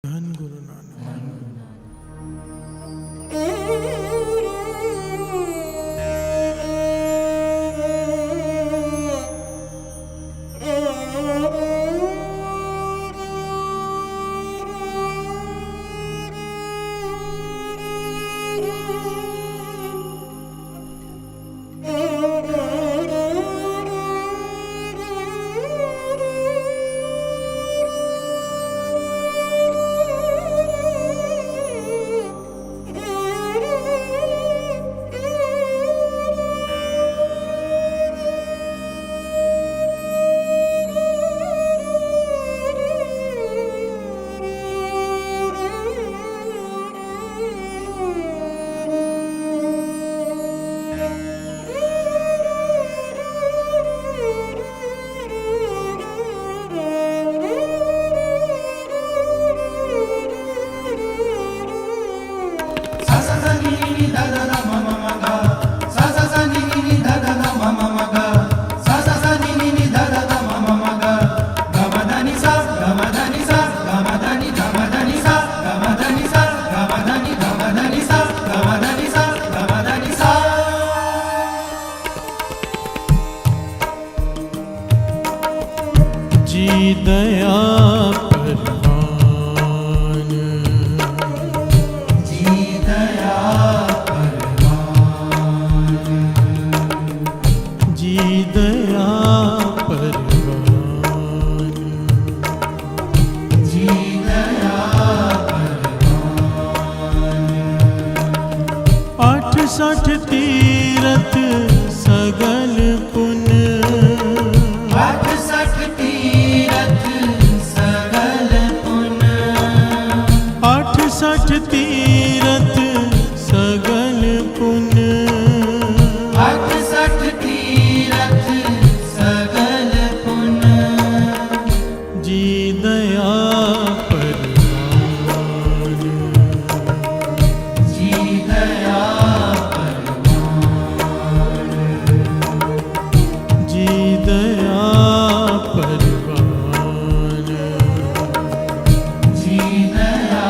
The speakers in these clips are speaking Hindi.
धन गुरु नानक। जी दया परवान, जी दया परवान, जी दया परवान, जी दया परवान। 68 तीरथ सगल पुन, 68 तीरथ सगल पुन, 68 तीरथ सगल पुन, 68 तीरथ सगल पुन। जी दया परवान, जी दया परवान, जी दया परवान, जी दया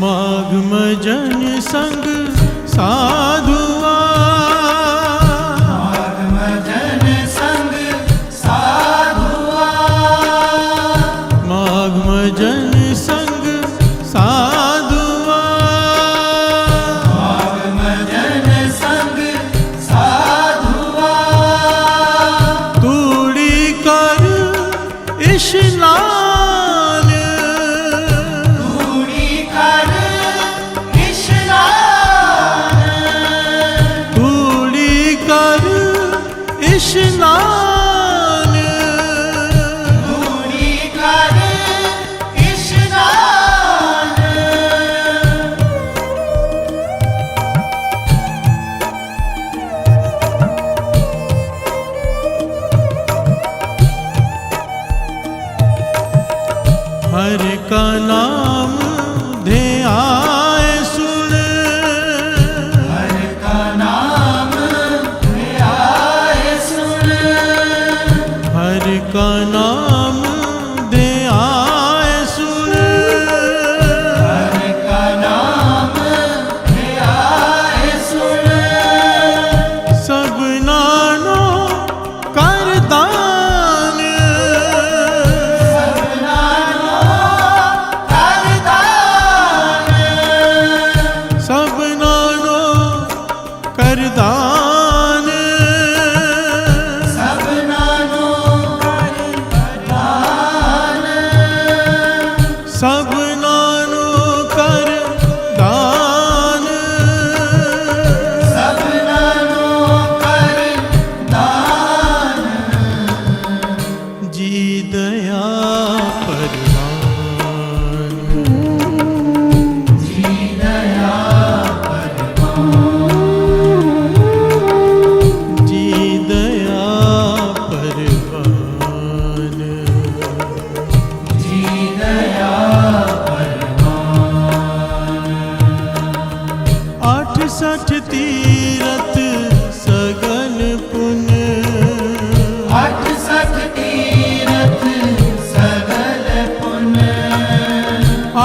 माघ मजन संग साधुआ, माघ मजन संग साधुआ, माघ मजन संग साधुआ, माघ मजन संग साधुआ। तूड़ी कर स्नान, स्नान, धूड़ी कर स्नान। हर का नाम ध्याय सुन, हर का नाम ध्याय सुन, हर का नाम ध्याय सुन, हर का नाम ध्याय सुन। सब नानो कर दान, सब नानो कर दान, सब नानो कर दान, सब नानो कर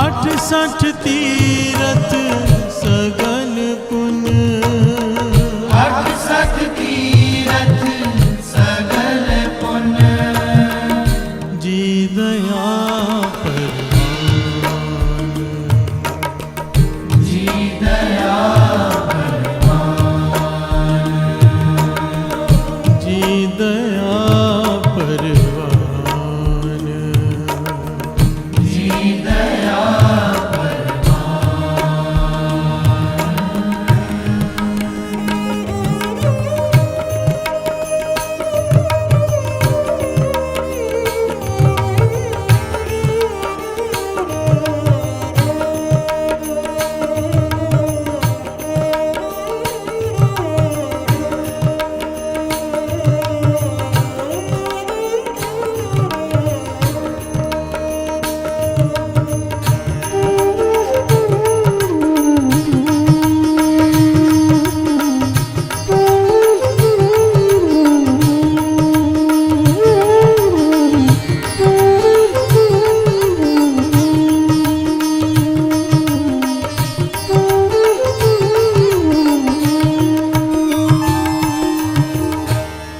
68 तीरथ सगल पुण्य 68 तीरथ सगल पुण्य जी दया परवान जी दया परवान जी दया परवान जी दया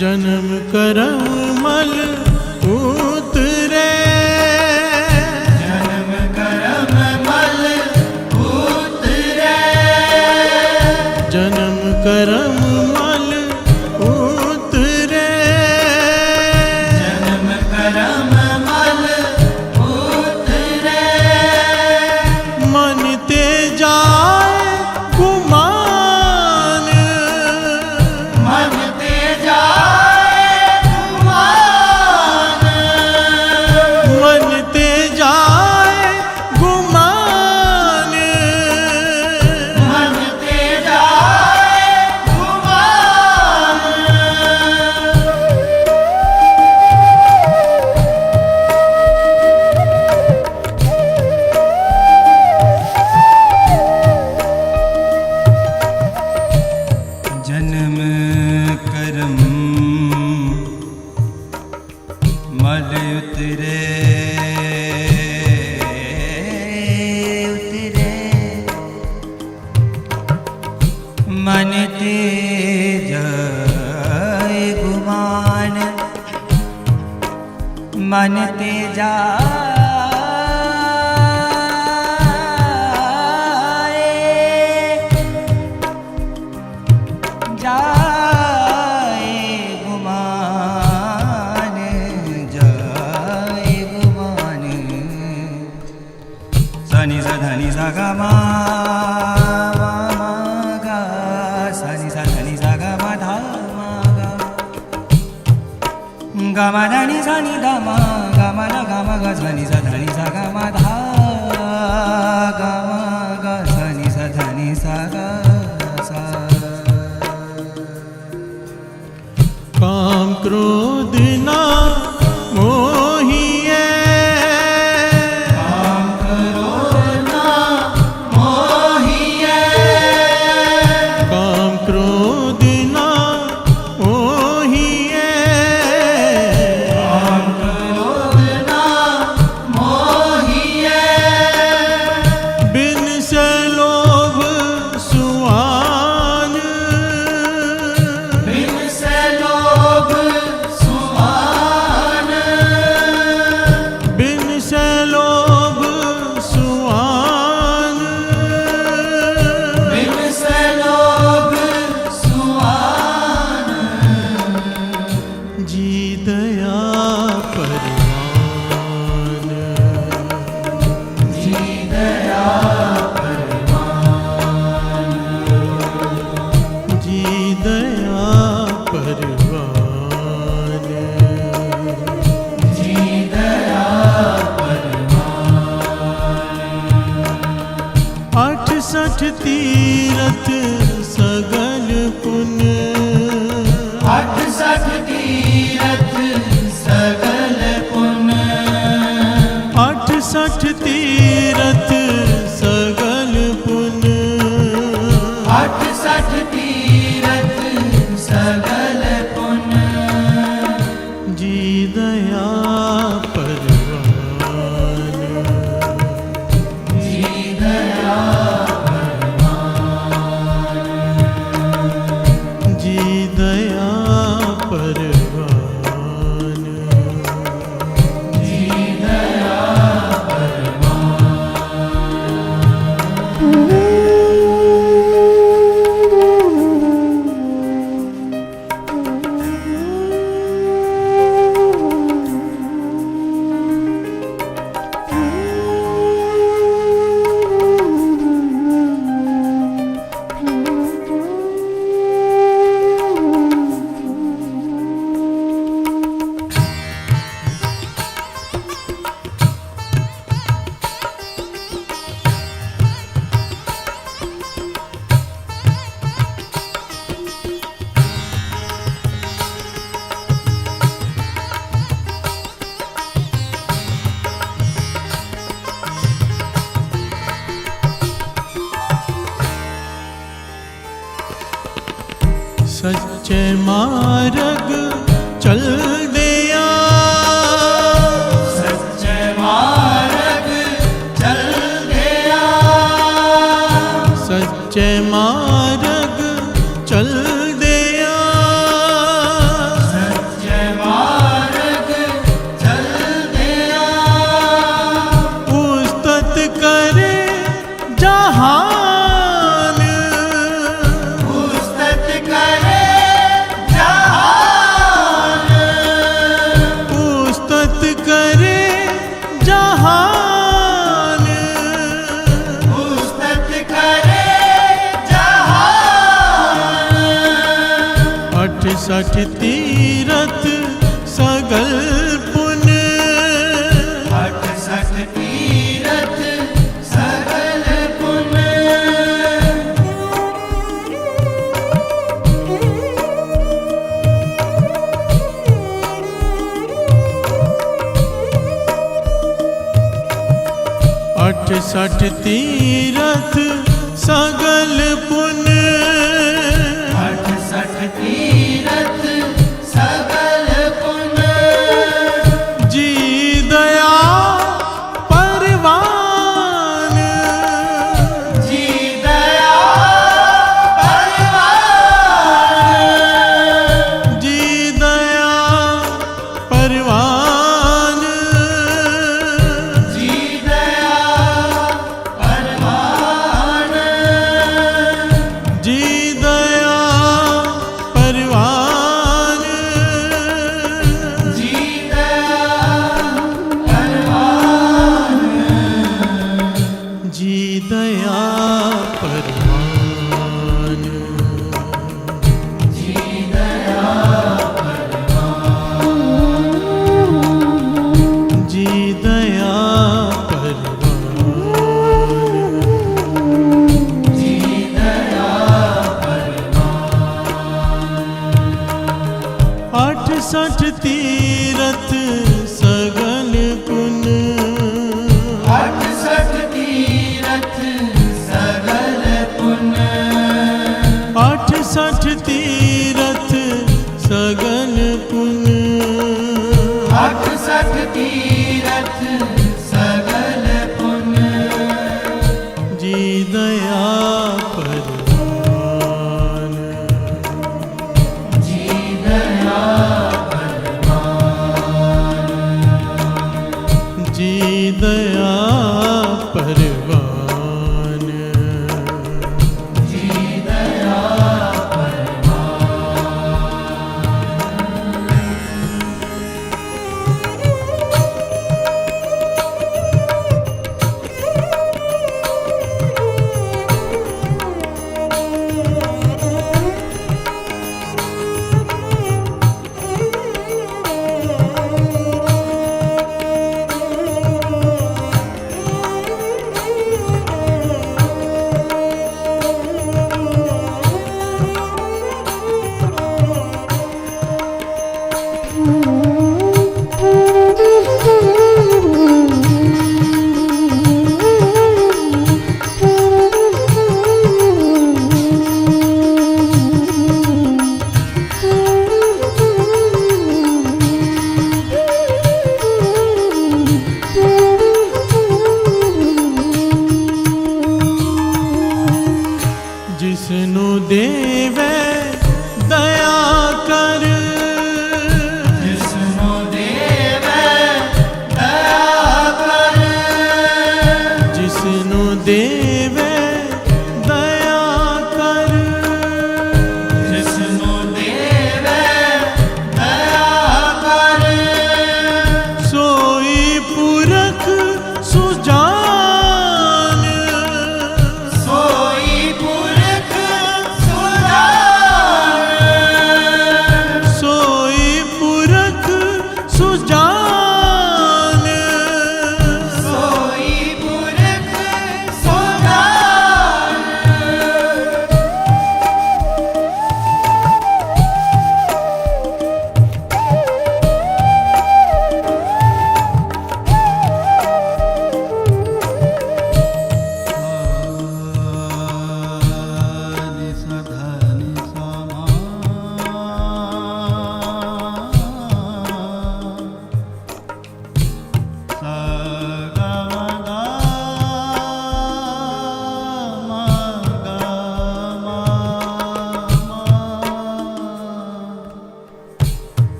जन्म करम मल उतरे जन्म करम मल उतरे जन्म करम मल उतरे जन्म करम मल उतरे मन ते जाए गुमान मन ते जाए गुमान मन ते जाए गुमान मन ते जाए गुमान जन्म करम मल उतरे उतरे मन ते जाए गुमान मन ते जाए गुमान सनि सा धनि सा गा मा गा सनि सा धनि सा गा मा धा मा गा गा मा धनि सा नि धा मा गा मा धा गा मा गा सनि सा धनि सा गा मा धा गा मा गा सनि सा धनि सा गा सा काम क्रोध ना मोहिए काम क्रोध ना मोहिए काम क्रोध ना मोहिए काम क्रोध ना मोहिए बिन से लोभ सुआन बिन से लोभ सुआन बिन से लोभ सुआन बिन से लोभ सुआन जी दया परवान जी दया परवान जी दया परवान जी दया परवान 68 तीरथ सगल पुण्य 68 तीरथ सगल पुण्य सच्चे मार्ग चल दिया, सच्चे मार्ग चल दिया, सच्चे मार्ग चल दिया, सच्चे मार्ग चल दिया। उस्तत करे जहान, उस्तत करे जहान, उस्तत करे जहान, उस्तत करे जहान। 68 तीरथ सगल पुण्य, 68 तीरथ सगल पुण्य। 68 तीरथ सगल पुण्य, 68 तीरथ सगल पुण्य। जी दया परवान, जी दया परवान, जी दया परवान, जी दया परवान, जी दया परवान, जी दया परवान, जी दया परवान, जी दया जी दया परवान, जी दया परवान। 68 तीरथ सगल पुण्य, 68 तीरथ सगल पुण्य। 68 तीरथ सगल पुण्य, 68 तीरथ सगल पुण्य। जी दया परवान, जी दया परवान, जी दया परवान, जी दया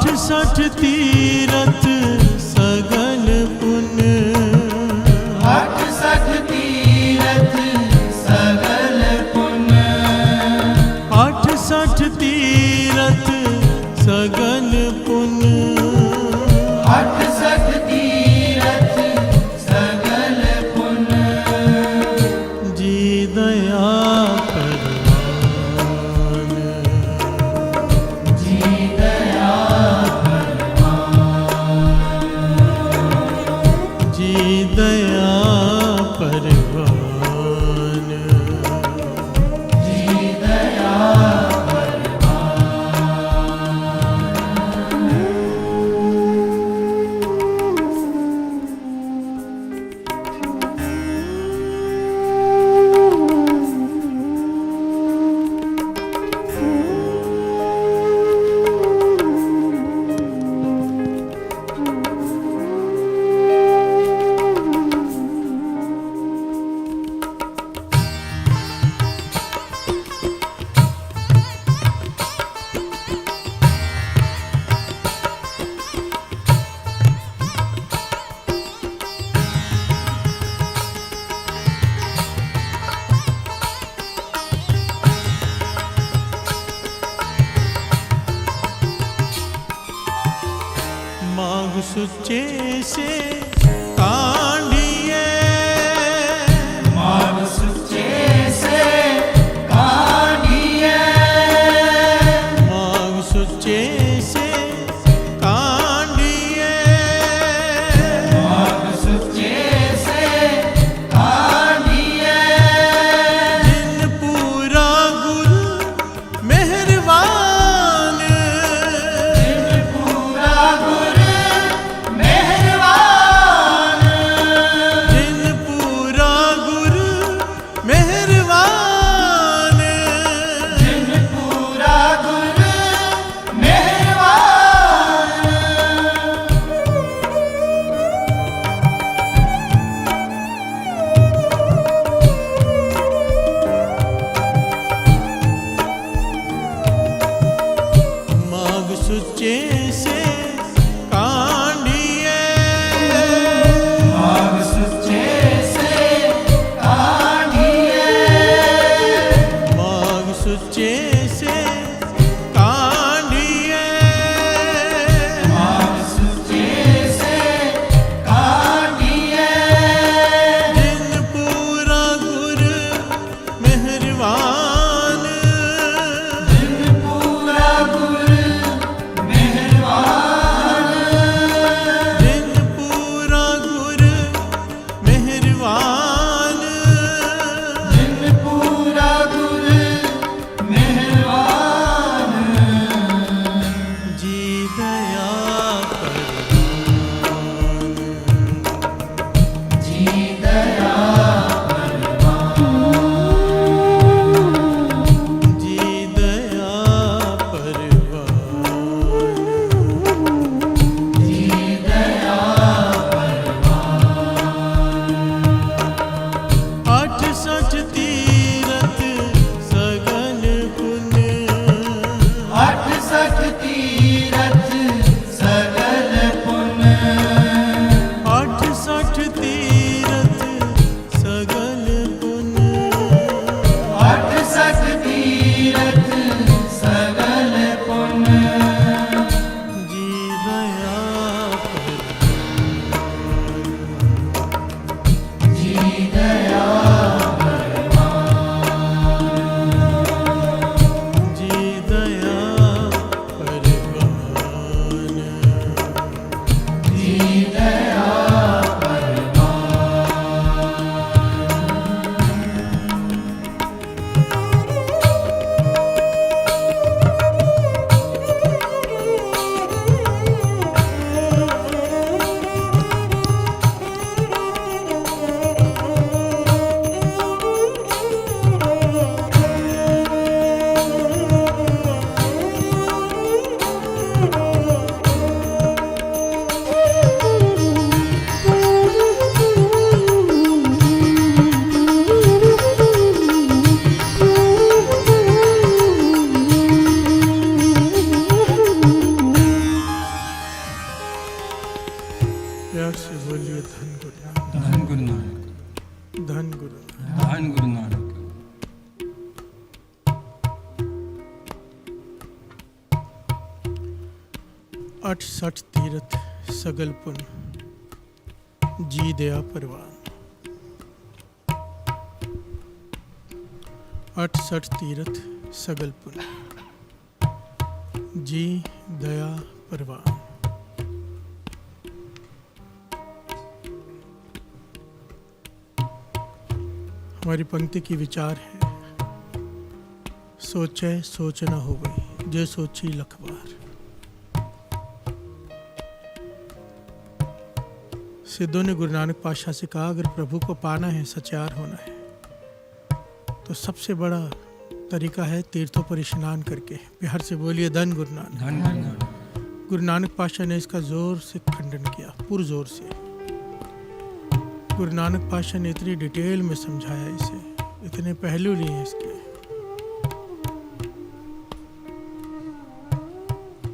68 तीरथ सगल पुण्य 68 तीरथ सगल पुण्य 68 तीरथ सगल पुण्य 68 तीरथ सगल पुण्य जी दया परवान जी दया जी दया परवान जी दया माघ सुचे से कांडिए माघ सुचे से काढ़िए माघ सुचे से कांडिए माघ सुचे से काढ़िए जिन पूरा गुरु मेहरबान पूरा गुर मेहरबान प्यार से बोलिए धन गुरु नानक, धन गुरु नानक, धन गुरु नानक। धन गुरु नानक। 68 तीरथ सगल पुन जी दया परवान। 68 तीरथ सगल पुन जी दया परवान। हमारी पंक्ति की विचार है, सोचे सोच न हो गई जो सोची लख बार। सिद्धों ने गुरु नानक पातशाह से कहा, अगर प्रभु को पाना है, सचार होना है, तो सबसे बड़ा तरीका है तीर्थों पर स्नान करके। प्यार से बोलिए धन गुरु नानक, धन गुरु नानक। गुरु नानक पातशाह ने इसका जोर से खंडन किया, पुरजोर से। गुरु नानक पातशाह ने इतनी डिटेल में समझाया इसे, इतने पहलू लिए हैं इसके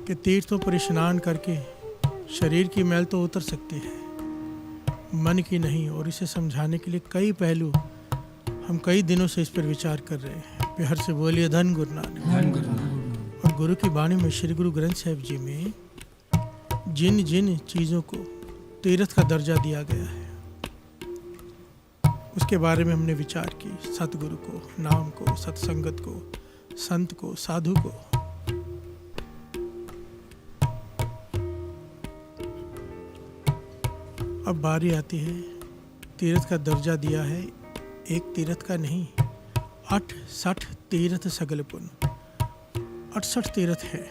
कि तीर्थों पर स्नान करके शरीर की मैल तो उतर सकती है, मन की नहीं। और इसे समझाने के लिए कई पहलू हम कई दिनों से इस पर विचार कर रहे हैं। प्यार से बोलिए धन गुरु नानक, धन गुरु नानक। और गुरु की वाणी में श्री गुरु ग्रंथ साहिब जी में जिन जिन चीज़ों को तीर्थ का दर्जा दिया गया है, उसके बारे में हमने विचार की। सतगुरु को, नाम को, सत्संगत को, संत को, साधु को। अब बारी आती है, तीर्थ का दर्जा दिया है, एक तीर्थ का नहीं, 68 तीर्थ सगल पुन। 68 तीर्थ है,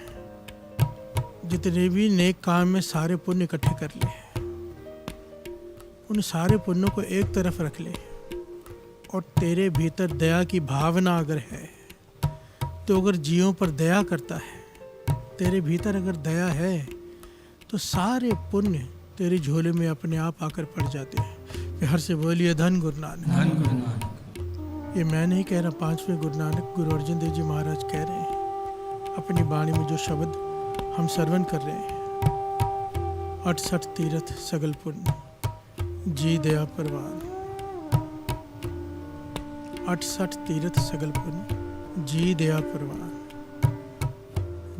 जितने भी नेक काम में सारे पुण्य इकट्ठे कर ले, उन सारे पुण्यों को एक तरफ रख ले, और तेरे भीतर दया की भावना अगर है, तो अगर जीवों पर दया करता है, तेरे भीतर अगर दया है, तो सारे पुण्य तेरी झोले में अपने आप आकर पड़ जाते हैं। प्यार से बोलिए धन गुरु नानक, धन गुरु नानक। ये मैं नहीं कह रहा, 5वें गुरु नानक गुरु अर्जन देव जी महाराज कह रहे हैं अपनी वाणी में, जो शब्द हम श्रवण कर रहे हैं। 68 तीर्थ सगल पुण्य जी दया परवान। 68 तीर्थ सगल पुण्य जी दया परवान।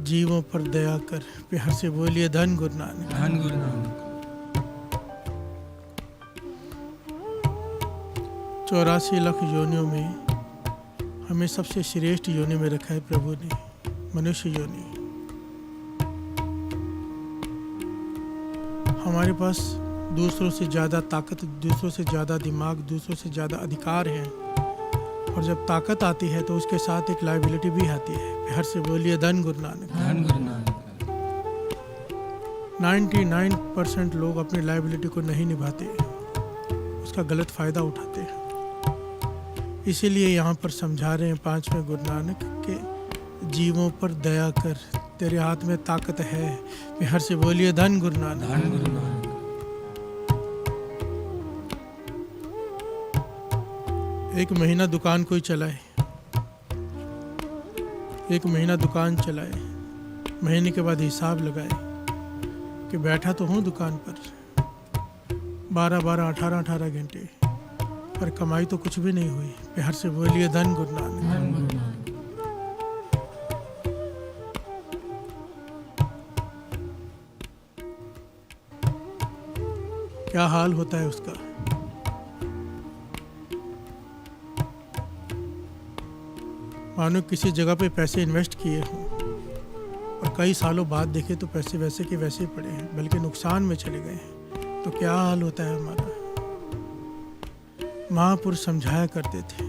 जीवों पर दया कर। प्यार से बोलिए धन गुरु नानक, धन गुरु नानक। 84 लाख योनियों में हमें सबसे श्रेष्ठ योनि में रखा है प्रभु ने, मनुष्य योनि। हमारे पास दूसरों से ज़्यादा ताकत, दूसरों से ज़्यादा दिमाग, दूसरों से ज़्यादा अधिकार हैं, और जब ताकत आती है तो उसके साथ एक लायबिलिटी भी आती है। प्यार से बोलिए धन गुरु नानक, धन गुरु नानक। 99% लोग अपनी लायबिलिटी को नहीं निभाते, उसका गलत फ़ायदा उठाते हैं। इसीलिए यहाँ पर समझा रहे हैं 5वें गुरु नानक के, जीवों पर दया कर, तेरे हाथ में ताकत है। प्यार से बोलिए धन गुरु नानक, धन गुरु नानक। एक महीना दुकान कोई चलाए, एक महीना दुकान चलाए, महीने के बाद हिसाब लगाए कि बैठा तो हूँ दुकान पर 12-12, 18-18 घंटे, पर कमाई तो कुछ भी नहीं हुई। प्यार से बोलिए धन गुरु नानक, धन गुरु नानक। क्या हाल होता है उसका। मानो किसी जगह पे पैसे इन्वेस्ट किए हों और कई सालों बाद देखे तो पैसे वैसे के वैसे ही पड़े हैं, बल्कि नुकसान में चले गए हैं, तो क्या हाल होता है हमारा। महापुरुष समझाया करते थे,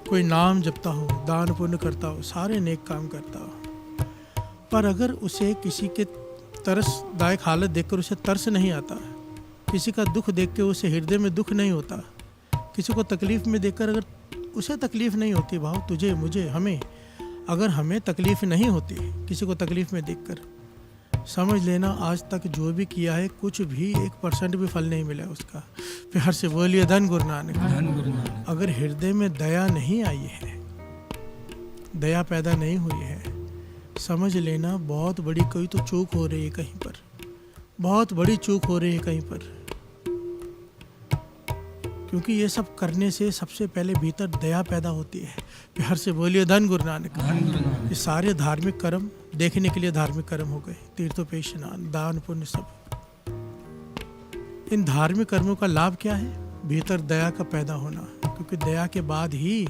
कोई नाम जपता हो, दान पुण्य करता हो, सारे नेक काम करता हो, पर अगर उसे किसी के तरसदायक हालत देखकर उसे तरस नहीं आता, किसी का दुख देख के उसे हृदय में दुख नहीं होता, किसी को तकलीफ़ में देखकर अगर उसे तकलीफ़ नहीं होती, भाव तुझे, मुझे, हमें, अगर हमें तकलीफ़ नहीं होती किसी को तकलीफ़ में देखकर, समझ लेना आज तक जो भी किया है कुछ भी 1% भी फल नहीं मिला उसका। प्यार से बोलिए धन गुरु नानक, धन गुरु नानक। अगर हृदय में दया नहीं आई है, दया पैदा नहीं हुई है, समझ लेना बहुत बड़ी कोई तो चूक हो रही है कहीं पर, बहुत बड़ी चूक हो रही है कहीं पर, क्योंकि ये सब करने से सबसे पहले भीतर दया पैदा होती है। प्यार से बोलिए धन गुरु नानक। ये सारे धार्मिक कर्म देखने के लिए धार्मिक कर्म हो गए, तीर्थों पे स्नान, दान, पुण्य, सब। इन धार्मिक कर्मों का लाभ क्या है? भीतर दया का पैदा होना, क्योंकि दया के बाद ही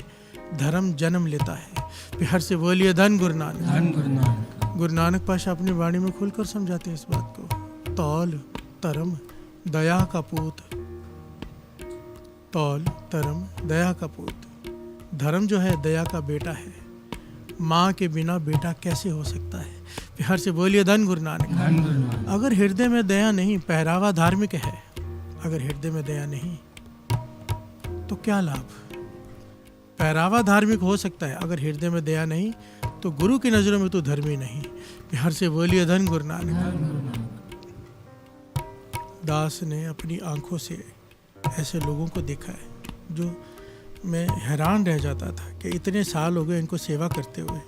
धर्म जन्म लेता है। प्यार से बोलिए धन गुरु नानक। गुरु नानक पातशाह अपनी वाणी में खुलकर समझाते हैं इस बात को। तौल तरम दया का पूत, तौल तरम दया का पूत। धर्म जो है दया का बेटा है। माँ के बिना बेटा कैसे हो सकता है? प्यार से बोलिए धन गुरु नानक। अगर हृदय में दया नहीं, पहरावा धार्मिक है, अगर हृदय में दया नहीं तो क्या लाभ? पहरावा धार्मिक हो सकता है, अगर हृदय में दया नहीं तो गुरु की नजरों में तो धर्मी नहीं। प्यार से बोलिए धन गुरु नानक। दास ने अपनी आंखों से ऐसे लोगों को देखा है जो मैं हैरान रह जाता था कि इतने साल हो गए इनको सेवा करते हुए।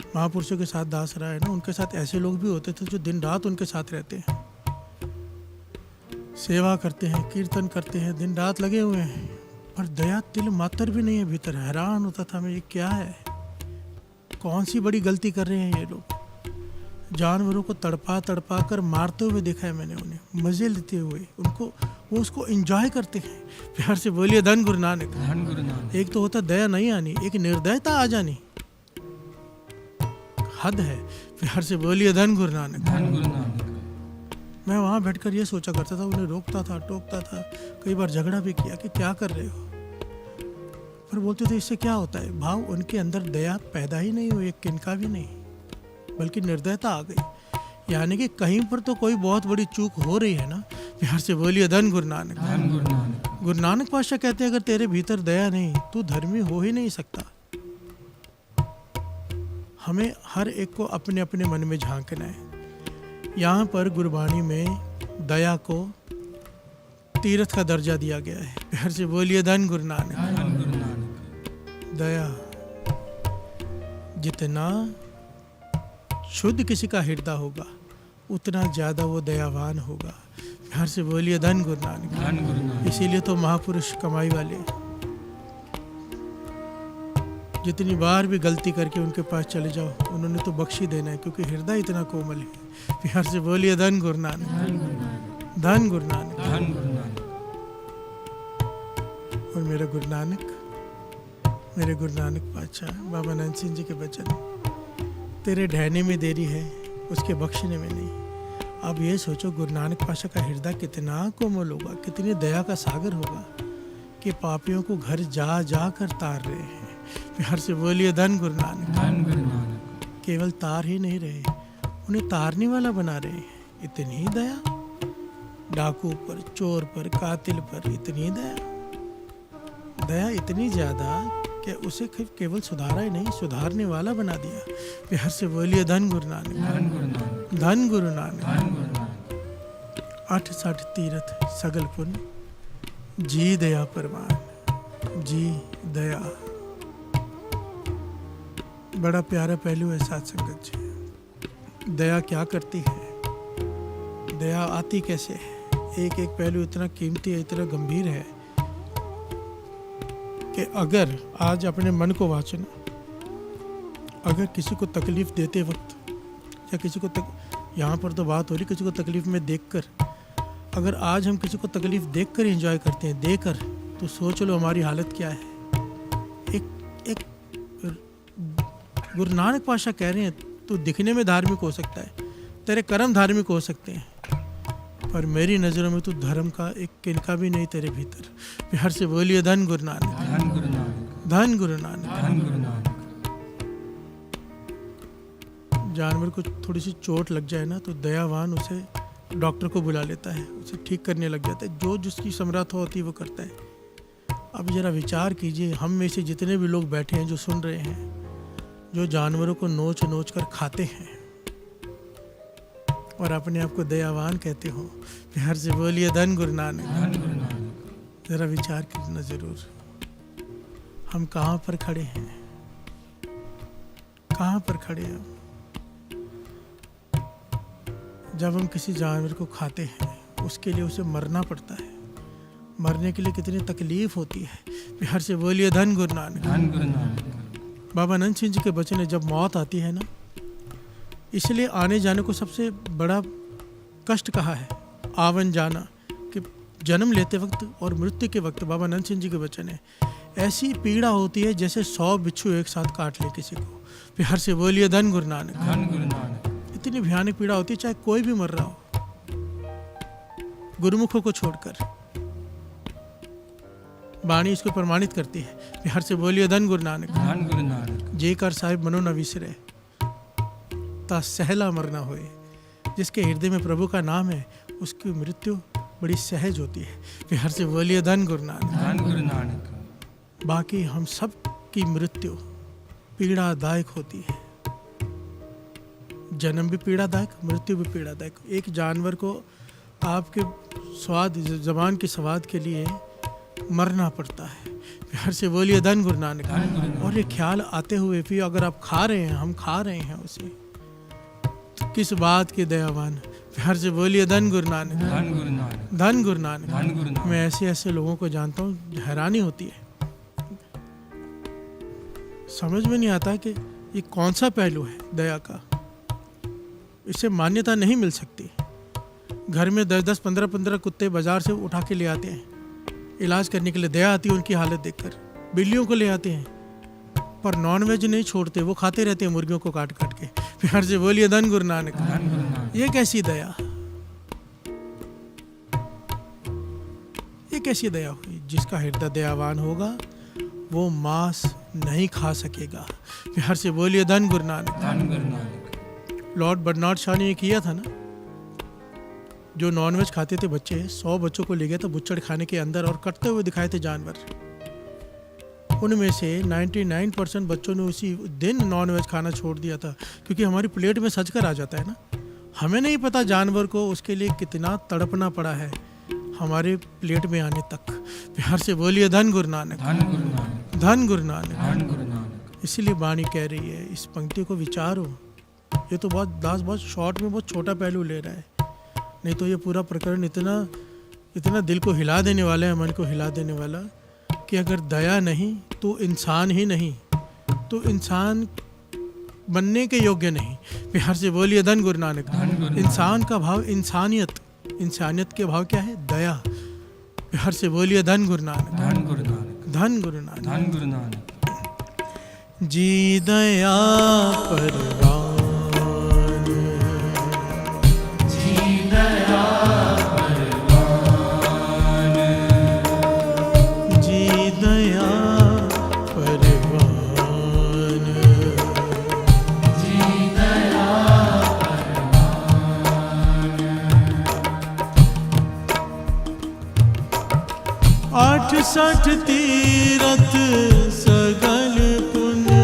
महापुरुषों के साथ दास रहा है ना, उनके साथ ऐसे लोग भी होते थे जो दिन रात उनके साथ रहते हैं, सेवा करते हैं, कीर्तन करते हैं, दिन रात लगे हुए हैं, पर दया तिल मात्र भी नहीं है भीतर। हैरान होता था मैं, ये क्या है? कौन सी बड़ी गलती कर रहे हैं ये लोग? जानवरों को तड़पा तड़पा कर मारते हुए देखा है मैंने उन्हें, मजे लेते हुए, उनको वो उसको एंजॉय करते हैं। प्यार से बोलिए धन गुरु नानक। एक तो होता दया नहीं आनी, एक निर्दयता आ जानी, हद है। प्यार से बोलिए धन गुरु नानक। मैं वहाँ बैठकर ये सोचा करता था, उन्हें रोकता था, टोकता था, कई बार झगड़ा भी किया कि क्या कर रहे हो, पर बोलते थे इससे क्या होता है? भाव उनके अंदर दया पैदा ही नहीं हुई, एक किनका भी नहीं, बल्कि निर्दयता आ गई। यानी कि कहीं पर तो कोई बहुत बड़ी चूक हो रही है ना। प्यार से बोलिए धन गुरु नानक। गुरु नानक पातशाह कहते हैं अगर तेरे भीतर दया नहीं तू धर्मी हो ही नहीं सकता। हमें हर एक को अपने अपने मन में झांकना है। यहाँ पर गुरबाणी में दया को तीर्थ का दर्जा दिया गया है। प्यार से बोलिए धन गुरु नानक। दया जितना शुद्ध किसी का हृदय होगा उतना ज्यादा वो दयावान होगा। प्यार से बोलिए धन गुरु नानक। इसीलिए तो महापुरुष कमाई वाले जितनी बार भी गलती करके उनके पास चले जाओ उन्होंने तो बख्शी देना है, क्योंकि हृदय इतना कोमल है। प्यार से बोलिए धन गुरु नानक। धन गुरु नानक। और मेरे गुरु नानक पातशाह बाबा नंद सिंह जी के वचन, तेरे ढहने में देरी है उसके बख्शने में नहीं। अब ये सोचो गुरु नानक पातशाह का हृदय कितना कोमल होगा, कितनी दया का सागर होगा कि पापियों को घर जा जा कर तार रहे हैं। प्यार से बोलिए धन गुरु नानक। केवल तार ही नहीं रहे, उन्हें तारने वाला बना रहे हैं। इतनी दया, डाकू पर, चोर पर, कातिल पर इतनी दया इतनी ज्यादा कि उसे केवल सुधारा ही नहीं, सुधारने वाला बना दिया। प्यार से बोलिए धन गुरु नानक। धन गुरु नानक। 68 तीर्थ सगल पुण्य, जी दया परमान, जी दया। बड़ा प्यारा पहलू है साथ संगत जी। दया क्या करती है, दया आती कैसे है? एक एक पहलू इतना कीमती है, इतना गंभीर है कि अगर आज अपने मन को वाचना, अगर किसी को तकलीफ देते वक्त या किसी को यहाँ पर तो बात हो रही किसी को तकलीफ में देखकर, अगर आज हम किसी को तकलीफ देखकर एंजॉय करते हैं, देकर, तो सोच लो हमारी हालत क्या है। एक गुरु नानक पातशाह कह रहे हैं तू दिखने में धार्मिक हो सकता है, तेरे कर्म धार्मिक हो सकते हैं, पर मेरी नज़रों में तू धर्म का एक किनका भी नहीं तेरे भीतर। प्यार से बोलिए धन गुरु नानक। धन गुरु नानक। जानवर को थोड़ी सी चोट लग जाए ना तो दयावान उसे डॉक्टर को बुला लेता है, उसे ठीक करने लग जाता है, जो जिसकी समर्थ होती है वो करता है। अब जरा विचार कीजिए, हम में से जितने भी लोग बैठे हैं जो सुन रहे हैं, जो जानवरों को नोच नोच कर खाते हैं और अपने आप को दयावान कहते हो। प्यार से बोलिए धन गुरु नानक। जरा विचार करना जरूर, हम कहाँ पर खड़े हैं, कहाँ पर खड़े हैं। जब हम किसी जानवर को खाते हैं उसके लिए उसे मरना पड़ता है। मरने के लिए कितनी तकलीफ होती है। बिहार से बोलिए धन गुरु नानक। धन गुरु नानक। बाबा नंद सिंह जी के बचन है, जब मौत आती है ना, इसलिए आने जाने को सबसे बड़ा कष्ट कहा है, आवन जाना, कि जन्म लेते वक्त और मृत्यु के वक्त। बाबा नंद सिंह जी के वचन है, ऐसी पीड़ा होती है जैसे 100 बिच्छू एक साथ काट ले किसी को। बिहार से बोलिए धन गुरु नानक। धन गुरु नानक। इतनी भयानक पीड़ा होती है, चाहे कोई भी मर रहा हो, गुरुमुखों को छोड़कर। वाणी इसको प्रमाणित करती है। बिहार से बोलिए धन गुरु नानक। धन गुरु नानक। जे कर साहिब मनो न विसरे, ता सहला मरना होए। जिसके हृदय में प्रभु का नाम है उसकी मृत्यु बड़ी सहज होती है। बिहार से बोलिए धन गुरु नानक। धन गुरु नानक। बाकी हम सब की मृत्यु पीड़ादायक होती है। जन्म भी पीड़ादायक, मृत्यु भी पीड़ादायक। एक जानवर को आपके स्वाद, जबान के स्वाद के लिए मरना पड़ता है। बिहार से बोलिए धन गुरु नानक। और ये ख्याल आते हुए भी अगर आप खा रहे हैं, हम खा रहे हैं उसे, तो किस बात की दयावान। बिहार से बोलिए धन गुरु नानक। धन गुरु नानक। धन गुरु नानक। धन गुरु नानक। मैं ऐसे ऐसे लोगों को जानता हूँ, हैरानी होती है, समझ में नहीं आता कि ये कौन सा पहलू है दया का। इसे मान्यता नहीं मिल सकती। घर में 10-10, 15-15 कुत्ते बाजार से उठा के ले आते हैं इलाज करने के लिए। दया आती है उनकी हालत देखकर। बिल्लियों को ले आते हैं, पर नॉनवेज नहीं छोड़ते, वो खाते रहते हैं मुर्गियों को काट काट के। बिहार से बोलिए धन गुरु नानक। धन गुरु नानक। ये कैसी दया, ये कैसी दया हुई। जिसका हृदय दयावान होगा वो मांस नहीं खा सकेगा। बिहार से बोलिए धन गुरु नानक। धन Guru Nanak. Lord Bernard Shaw ने ये किया था ना, जो नॉनवेज खाते थे बच्चे, 100 बच्चों को ले गए थे बुच्चड़ खाने के अंदर और कटते हुए दिखाए थे जानवर। उनमें से 99% बच्चों ने उसी दिन नॉनवेज खाना छोड़ दिया था, क्योंकि हमारी प्लेट में सज कर आ जाता है ना। हमें नहीं पता जानवर को उसके लिए कितना तड़पना पड़ा है हमारे प्लेट में आने तक। बिहार से बोलिए धन गुरु नानक। धन गुरु नानक। धन गुरु नानक। धन गुरु नानक। इसीलिए वाणी कह रही है, इस पंक्ति को विचारो। ये तो बहुत शॉर्ट में बहुत छोटा पहलू ले रहा है, नहीं तो ये पूरा प्रकरण इतना दिल को हिला देने वाला है, मन को हिला देने वाला, कि अगर दया नहीं तो इंसान ही नहीं, तो इंसान बनने के योग्य नहीं। बिहार से बोलिए धन गुरु नानक। इंसान का भाव इंसानियत के भाव क्या है? दया। बिहार से बोलिए धन गुरु नानक। धन गुरु नानक। धन गुरु नानक। धन गुरु नानक। जी दया परवान, जी दया परवान, जी दया परवान, जी दया परवान। 68 तीरथ सगल पुण्य,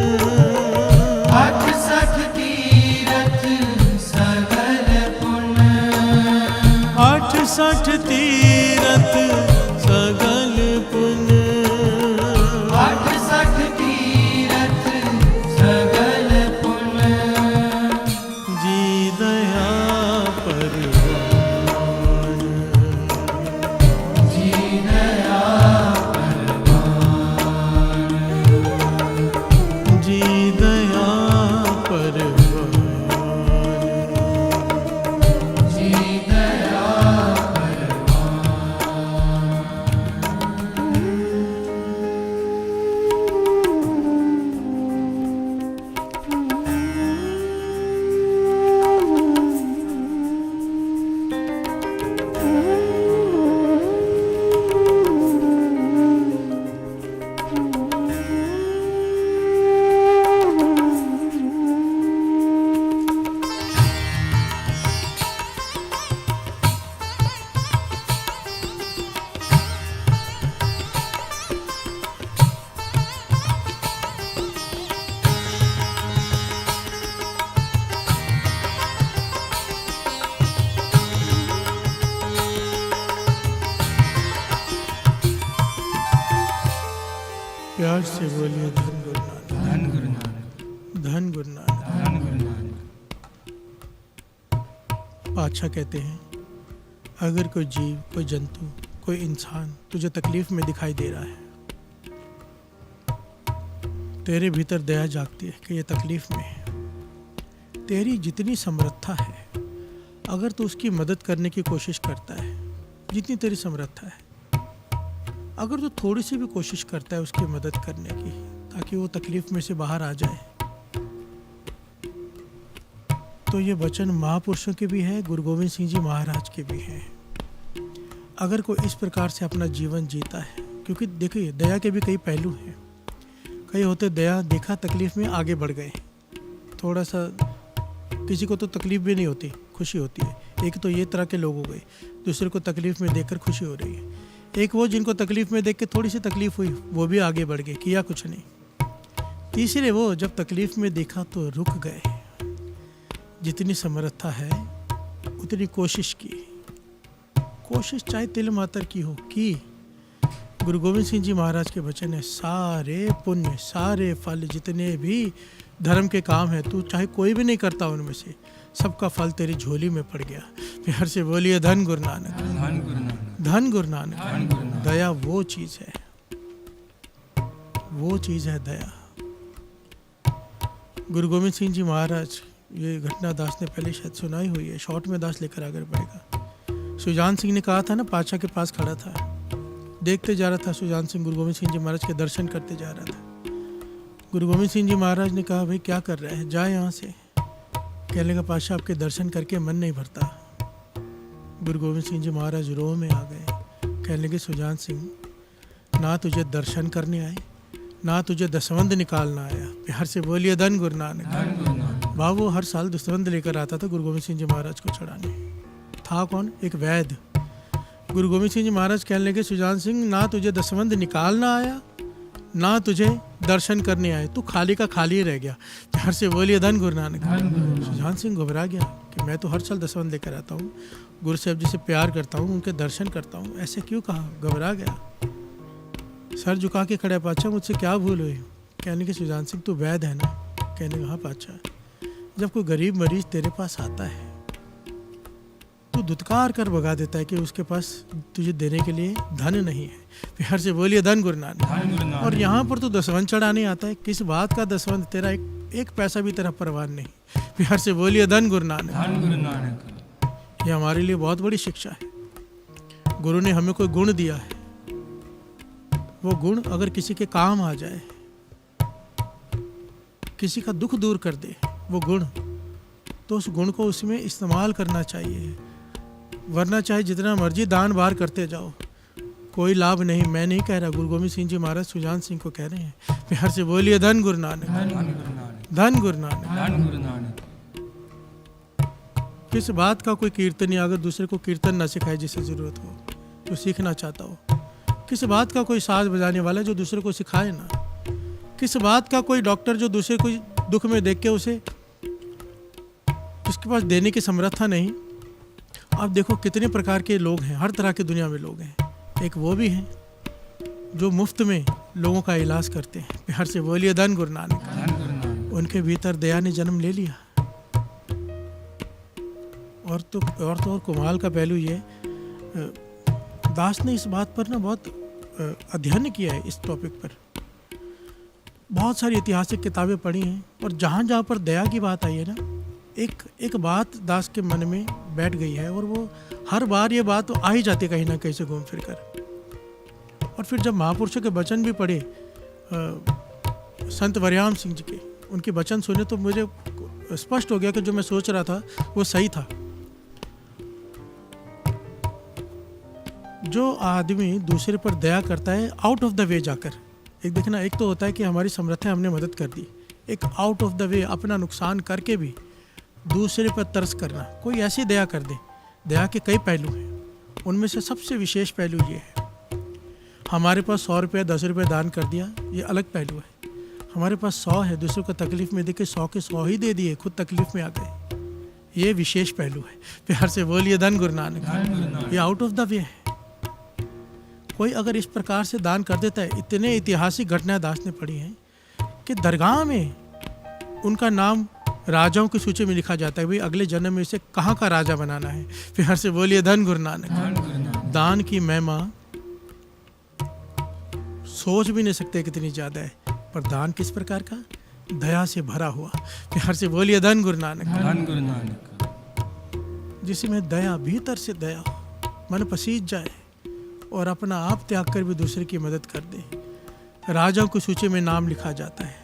68 तीरथ सगल पुण्य, 68 तीरथ सगल पुण्य, 68 तीरथ सगल पुण्य, जी दया परवान, जी दया जी दया परवान, जी दया प्यार से बोलिए धन गुरु नानक। धन गुरु नानक। धन गुरु नानक। धन गुरु नानक। बादशाह कहते हैं, अगर कोई जीव, कोई जंतु, कोई इंसान तुझे तकलीफ में दिखाई दे रहा है, तेरे भीतर दया जागती है कि ये तकलीफ में है। तेरी जितनी समर्थता है, अगर तू उसकी मदद करने की कोशिश करता है, जितनी तेरी समर्थता है, अगर तू थोड़ी सी भी कोशिश करता है उसकी मदद करने की ताकि वो तकलीफ में से बाहर आ जाए, तो ये वचन महापुरुषों के भी है, गुरु गोविंद सिंह जी महाराज के भी हैं। अगर कोई इस प्रकार से अपना जीवन जीता है, क्योंकि देखिए दया के भी कई पहलू हैं। कई होते दया देखा तकलीफ में आगे बढ़ गए, थोड़ा सा किसी को तो तकलीफ भी नहीं होती, खुशी होती है। एक तो ये तरह के लोग हो गए, दूसरे को तकलीफ में देखकर खुशी हो रही है। एक वो जिनको तकलीफ में देख के थोड़ी सी तकलीफ हुई, वो भी आगे बढ़ गए, किया कुछ नहीं। तीसरे वो जब तकलीफ में देखा तो रुक गए, जितनी समर्थता है उतनी कोशिश की, कोशिश चाहे तिल मात्र की हो की। गुरु गोविंद सिंह जी महाराज के वचन है, सारे पुण्य, सारे फल, जितने भी धर्म के काम है, तू चाहे कोई भी नहीं करता उनमें से, सबका फल तेरी झोली में पड़ गया। प्यार से बोलिए धन गुरु नानक, धन गुरु नानक, धन गुरु नानक। दया वो चीज़ है, वो चीज़ है दया। गुरु गोविंद सिंह जी महाराज, ये घटना दास ने पहले शायद सुनाई हुई है, शॉर्ट में दास लेकर आगे बढ़ेगा। सुजान सिंह ने कहा था ना, पातशाह के पास खड़ा था, देखते जा रहा था सुजान सिंह, गुरु गोविंद सिंह जी महाराज के दर्शन करते जा रहा था। गुरु गोविंद सिंह जी महाराज ने कहा, भाई क्या कर रहे हैं, जाए यहाँ से। कहने लगा, पातशाह आपके दर्शन करके मन नहीं भरता। गुरु गोविंद सिंह जी महाराज रोह में आ गए, कहने लगे, सुजान सिंह, ना तुझे दर्शन करने आए, ना तुझे दसवंध निकालना आया। प्यार से बोलिए धन गुरु नानक। बाबू हर साल दसवंध लेकर आता था गुरु गोविंद सिंह जी महाराज को चढ़ाने। था कौन? एक वैद्य। गुरु गोविंद सिंह जी महाराज कहने लगे, सुजान सिंह, ना तुझे दसवंध निकालना आया, ना तुझे दर्शन करने आए, तू खाली का खाली रह गया। प्यार से बोलिए धन गुरु नानक। सुजान सिंह घबरा गया कि मैं तो हर साल दसवंध लेकर आता हूँ, गुरु साहब जी से प्यार करता हूँ, उनके दर्शन करता हूँ, ऐसे क्यों कहा? घबरा गया, सर झुका के खड़ा, पातशाह मुझसे क्या भूल हुई? कहने के, सुजान सिंह तू वैद्य है ना? कहने का, हाँ पातशाह। जब कोई गरीब मरीज तेरे पास आता है तो धुतकार कर भगा देता है कि उसके पास तुझे देने के लिए धन नहीं है। प्यार से बोलिए धन गुरु नानक। और यहाँ पर तो दसवंध चढ़ाने आता है, किस बात का दसवंध? तेरा एक पैसा भी तेरा परवान नहीं। प्यार से बोलिए धन गुरु नानक। ये हमारे लिए बहुत बड़ी शिक्षा है। गुरु ने हमें कोई गुण दिया है, वो गुण अगर किसी के काम आ जाए, किसी का दुख दूर कर दे वो गुण, तो उस गुण को उसमें इस्तेमाल करना चाहिए। वरना चाहे जितना मर्जी दान बार करते जाओ, कोई लाभ नहीं। मैं नहीं कह रहा, गुरु गोविंद सिंह जी महाराज सुजान सिंह को कह रहे हैं। प्यार से बोलिए धन गुरु नानक, धन गुरु नानक। किस बात का कोई कीर्तनी अगर दूसरे को कीर्तन ना सिखाए जिसे जरूरत हो, तो सीखना चाहता हो। किस बात का कोई साज बजाने वाला जो दूसरे को सिखाए ना। किस बात का कोई डॉक्टर जो दूसरे को दुख में देख के उसे, उसके पास देने की समर्थता नहीं। आप देखो कितने प्रकार के लोग हैं, हर तरह की दुनिया में लोग हैं। एक वो भी हैं जो मुफ्त में लोगों का इलाज करते हैं। प्यार से बोलिए धन गुरु नानक। उनके भीतर दया ने जन्म ले लिया। और कमाल का पहलू ये, दास ने इस बात पर ना बहुत अध्ययन किया है, इस टॉपिक पर बहुत सारी ऐतिहासिक किताबें पढ़ी हैं। और जहाँ जहाँ पर दया की बात आई है ना, एक बात दास के मन में बैठ गई है, और वो हर बार ये बात तो आ ही जाती कहीं ना कहीं से घूम फिर कर। और फिर जब महापुरुषों के वचन भी पढ़े, संत वरयाम सिंह जी के, उनके वचन सुने, तो मुझे स्पष्ट हो गया कि जो मैं सोच रहा था वो सही था। जो आदमी दूसरे पर दया करता है आउट ऑफ द वे जाकर, एक देखना, एक तो होता है कि हमारी समर्थ है, हमने मदद कर दी, एक आउट ऑफ द वे अपना नुकसान करके भी दूसरे पर तरस करना। कोई ऐसी दया कर दे। दया के कई पहलू हैं, उनमें से सबसे विशेष पहलू ये है, हमारे पास 100 रुपये 10 रुपये दान कर दिया, ये अलग पहलू है। हमारे पास 100 है, दूसरों को तकलीफ में देखे 100 के 100 ही दे दिए, खुद तकलीफ में आ गए, ये विशेष पहलू है। प्यार से बोलिए धन गुरु नानक। ये आउट ऑफ द वे है। कोई अगर इस प्रकार से दान कर देता है, इतने ऐतिहासिक घटनाएं दास ने पढ़ी हैं कि दरगाह में उनका नाम राजाओं की सूची में लिखा जाता है भाई अगले जन्म में इसे कहाँ का राजा बनाना है। फिर से बोलिए धन गुरु नानक। दान की महिमा सोच भी नहीं सकते कितनी ज्यादा है, पर दान किस प्रकार का, दया से भरा हुआ। फिर से बोलिए धन गुरु नानक। धन गुरु नानक। जिसमें दया, भीतर से दया, मन पसीज जाए और अपना आप त्याग कर भी दूसरे की मदद कर दे। राजाओं की सूची में नाम लिखा जाता है,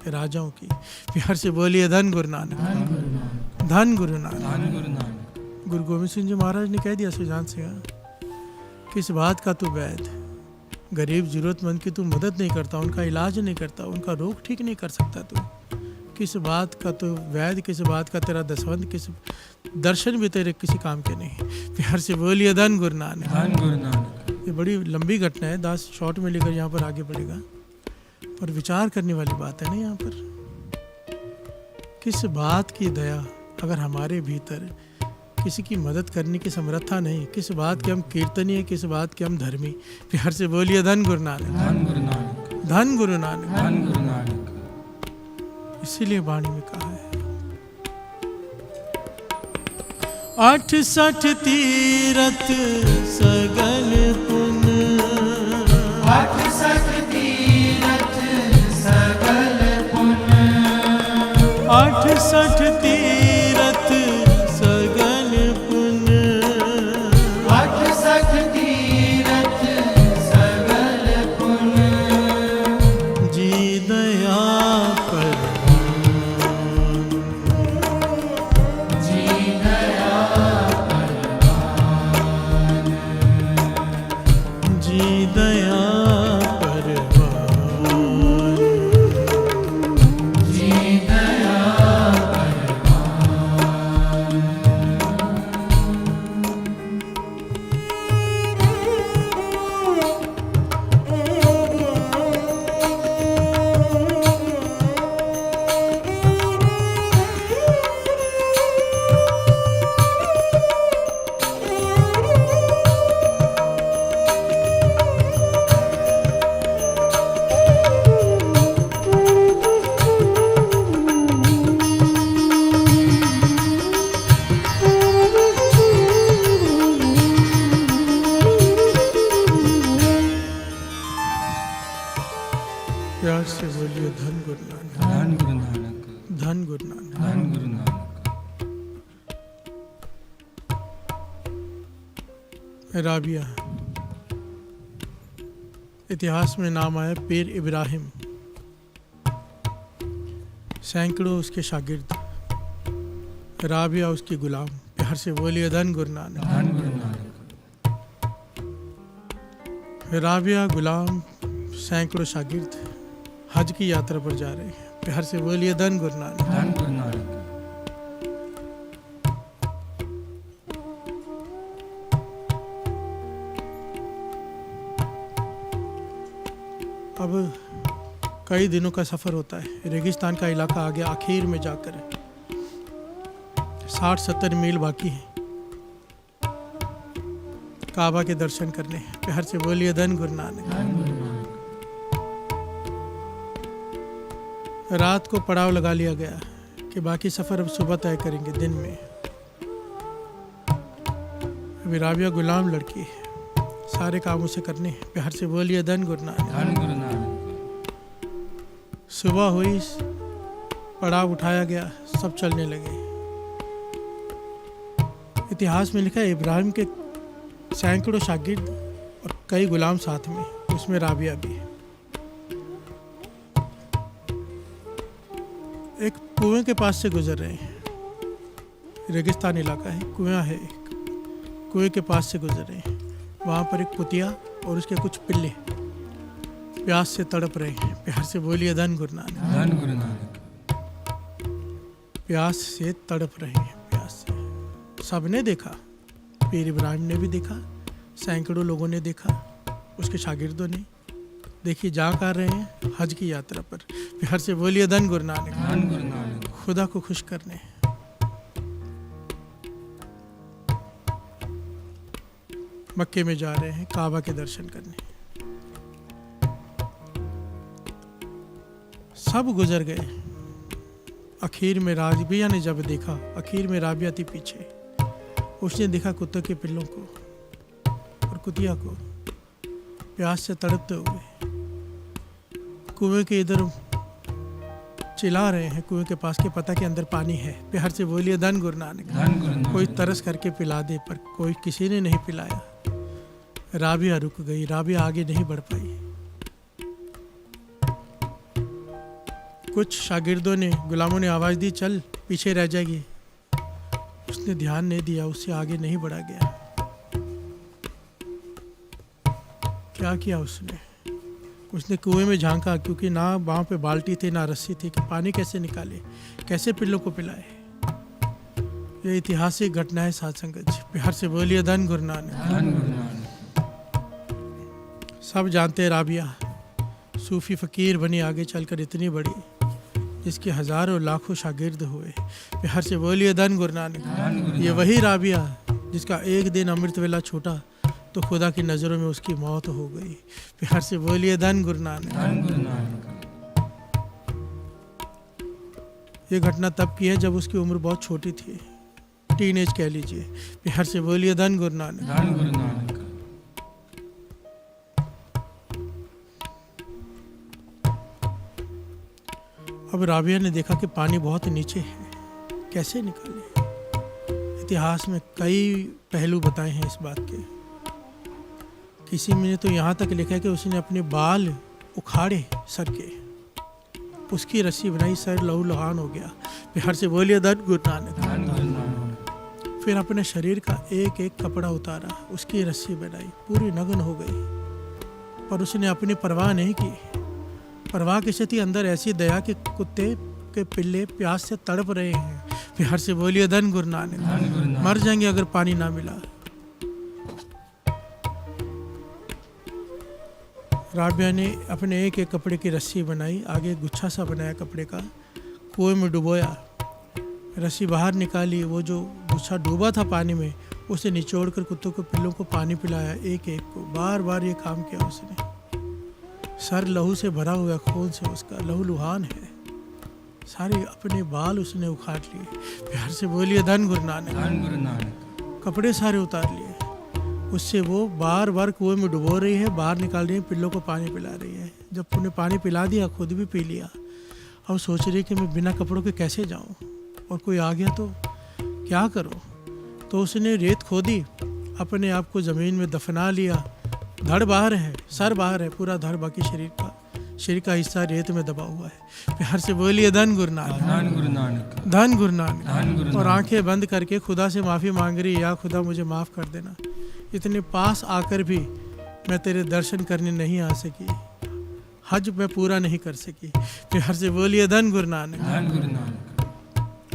राजाओं की। प्यार से बोलिए धन गुरु नानक। धन गुरु नानक। धन गुरु नानक। गुरु गोविंद सिंह जी महाराज ने कह दिया सुजान सिंह, किस बात का तू वैद, गरीब जरूरतमंद की तू मदद नहीं करता, उनका इलाज नहीं करता, उनका रोग ठीक नहीं कर सकता तू, किस बात का तू वैद, किस बात का तेरा दसवंत, किस दर्शन भी तेरे किसी काम के नहीं। प्यार से बोलिए धन गुरु नानक। धन गुरु नानक। ये बड़ी लंबी घटना है, दास शॉर्ट में लेकर यहाँ पर आगे बढ़ेगा, पर विचार करने वाली बात है ना यहाँ पर। किस बात की दया अगर हमारे भीतर किसी की मदद करने की समर्था नहीं, किस बात के हम कीर्तनीय, किस बात के हम धर्मी। प्यार से बोलिए धन गुरु नानक। धन गुरु नानक। धन गुरु नानक। धन गुरु नानक। इसीलिए वाणी में कहा है 68 तीरथ सगल पुन, 68 तीरथ सगल पुन, 68 तीरथ सगल पुन, 68 तीरथ सगल पुन, जी दया पर जी दया जी दया परवान, जी दया प्यार से बोलिए धन गुरु नानक। धन गुरु नानक। धन गुरु नानक। धन गुरु नानक। राबिया, इतिहास में नाम आया पीर इब्राहिम, सैकड़ों उसके शागिर्द, राबिया उसकी गुलाम। प्यार से बोलिए धन गुरु नानक। धन गुरु नानक। राबिया गुलाम, सैकड़ों शागिर्द हज की यात्रा पर जा रहे हैं। प्यार से बोलिए धन गुरु नानक। धन गुरु नानक। अब कई दिनों का सफर होता है, रेगिस्तान का इलाका आ गया, आखिर में जाकर 60-70 मील बाकी है काबा के दर्शन करने। प्यार से बोलिए धन गुरु नानक। धन गुरु नानक। रात को पड़ाव लगा लिया गया कि बाकी सफर अब सुबह तय करेंगे दिन में। अभी राबिया गुलाम लड़की है, सारे काम उसे करने हैं। प्यार से बोलिए धन गुरु नानक। धन गुरु नानक। सुबह हुई, पड़ाव उठाया गया, सब चलने लगे। इतिहास में लिखा है इब्राहिम के सैकड़ों शागिर्द और कई गुलाम साथ में, उसमें राबिया भी है। एक कुएं के पास से गुजर रहे हैं, रेगिस्तान इलाका है, कुआं है एक, कुएं के पास से गुजर रहे हैं। वहाँ पर एक कुतिया और उसके कुछ पिल्ले प्यास से तड़प रहे हैं। प्यार से बोलिए धन गुरु नानक। धन गुरु नानक। प्यास से तड़प रहे हैं, प्यास से। सबने देखा, पीर इब्राहिम ने भी देखा, सैकड़ों लोगों ने देखा, उसके शागिर्दों ने। देखिए जा कर रहे हैं हज की यात्रा पर। प्यार से बोलिए धन गुरु नानक। धन गुरु नानक। खुदा को खुश करने, मक्के में जा रहे हैं काबा के दर्शन करने। सब गुजर गए, आखिर में राबिया ने जब देखा, आखिर में राबिया थी पीछे, उसने देखा कुत्ते के पिल्लों को और कुतिया को प्यास से तड़पते हुए कुएं के इधर चिल्ला रहे हैं। कुएं के पास के पता के अंदर पानी है। प्यार से बोलिए धन गुरु नानक, कोई तरस करके पिला दे, पर कोई किसी ने नहीं पिलाया। राबिया रुक गई, राबिया आगे नहीं बढ़ पाई। कुछ शागिर्दों ने, गुलामों ने आवाज़ दी, चल पीछे रह जाएगी। उसने ध्यान नहीं दिया, उससे आगे नहीं बढ़ा गया। क्या किया उसने कुएं में झांका, क्योंकि ना वहाँ पे बाल्टी थी ना रस्सी थी, कि पानी कैसे निकाले, कैसे पिल्लों को पिलाए। ये ऐतिहासिक घटना है साथ संगत जी। प्यार से बोलिए धन गुरु नानक। सब जानते हैं राबिया सूफी फकीर बनी आगे चलकर इतनी बड़ी, जिसके हजारों लाखों शागिर्द हुए। प्यार से बोलिए धन गुरु नानक। ये वही राबिया जिसका एक दिन अमृत वेला छूटा तो खुदा की नज़रों में उसकी मौत हो गई। प्यार से बोलिए धन गुरु नानक। ये घटना तब की है जब उसकी उम्र बहुत छोटी थी, टीनेज कह लीजिए। प्यार से बोलिए धन गुरु नानक। अब राबिया ने देखा कि पानी बहुत नीचे है, कैसे निकाले। इतिहास में कई पहलू बताए हैं इस बात के। किसी में ने तो यहाँ तक लिखा है कि उसने अपने बाल उखाड़े सर के, उसकी रस्सी बनाई, सर लहूलुहान हो गया। प्यार से बोलिए धन गुरु नानक। फिर अपने शरीर का एक एक कपड़ा उतारा, उसकी रस्सी बनाई, पूरी नग्न हो गई, पर उसने अपनी परवाह नहीं की। परवाह किसी थी, अंदर ऐसी दया कि कुत्ते के पिल्ले प्यास से तड़प रहे हैं। प्यार से बोलिए धन गुरु नानक। मर जाएंगे अगर पानी ना मिला। राबिया ने अपने एक एक कपड़े की रस्सी बनाई, आगे गुच्छा सा बनाया कपड़े का, कुएं में डुबोया, रस्सी बाहर निकाली, वो जो गुच्छा डूबा था पानी में उसे निचोड़ कर कुत्तों को पिल्लों को पानी पिलाया, एक एक को। बार बार ये काम किया उसने। सर लहू से भरा हुआ, खून से उसका लहूलुहान है, सारे अपने बाल उसने उखाड़ लिए। प्यार से बोलिए धन गुरु नानक। कपड़े सारे उतार लिए। उससे वो बार बार कुएं में डुबो रही है, बाहर निकाल रही है, पिल्लों को पानी पिला रही है। जब उन्हें पानी पिला दिया, खुद भी पी लिया। अब सोच रही कि मैं बिना कपड़ों के कैसे जाऊं, और कोई आ गया तो क्या करूं। तो उसने रेत खोदी, अपने आप को ज़मीन में दफना लिया। धड़ बाहर है, सर बाहर है, पूरा धड़, बाकी शरीर का हिस्सा रेत में दबा हुआ है। प्यार से बोलिए धन गुरु नानक। धन गुरु नानक। और आंखें बंद करके खुदा से माफ़ी मांग रही, या खुदा मुझे माफ़ कर देना, इतने पास आकर भी मैं तेरे दर्शन करने नहीं आ सकी, हज मैं पूरा नहीं कर सकी। प्यार से बोलिए धन गुरु नानक।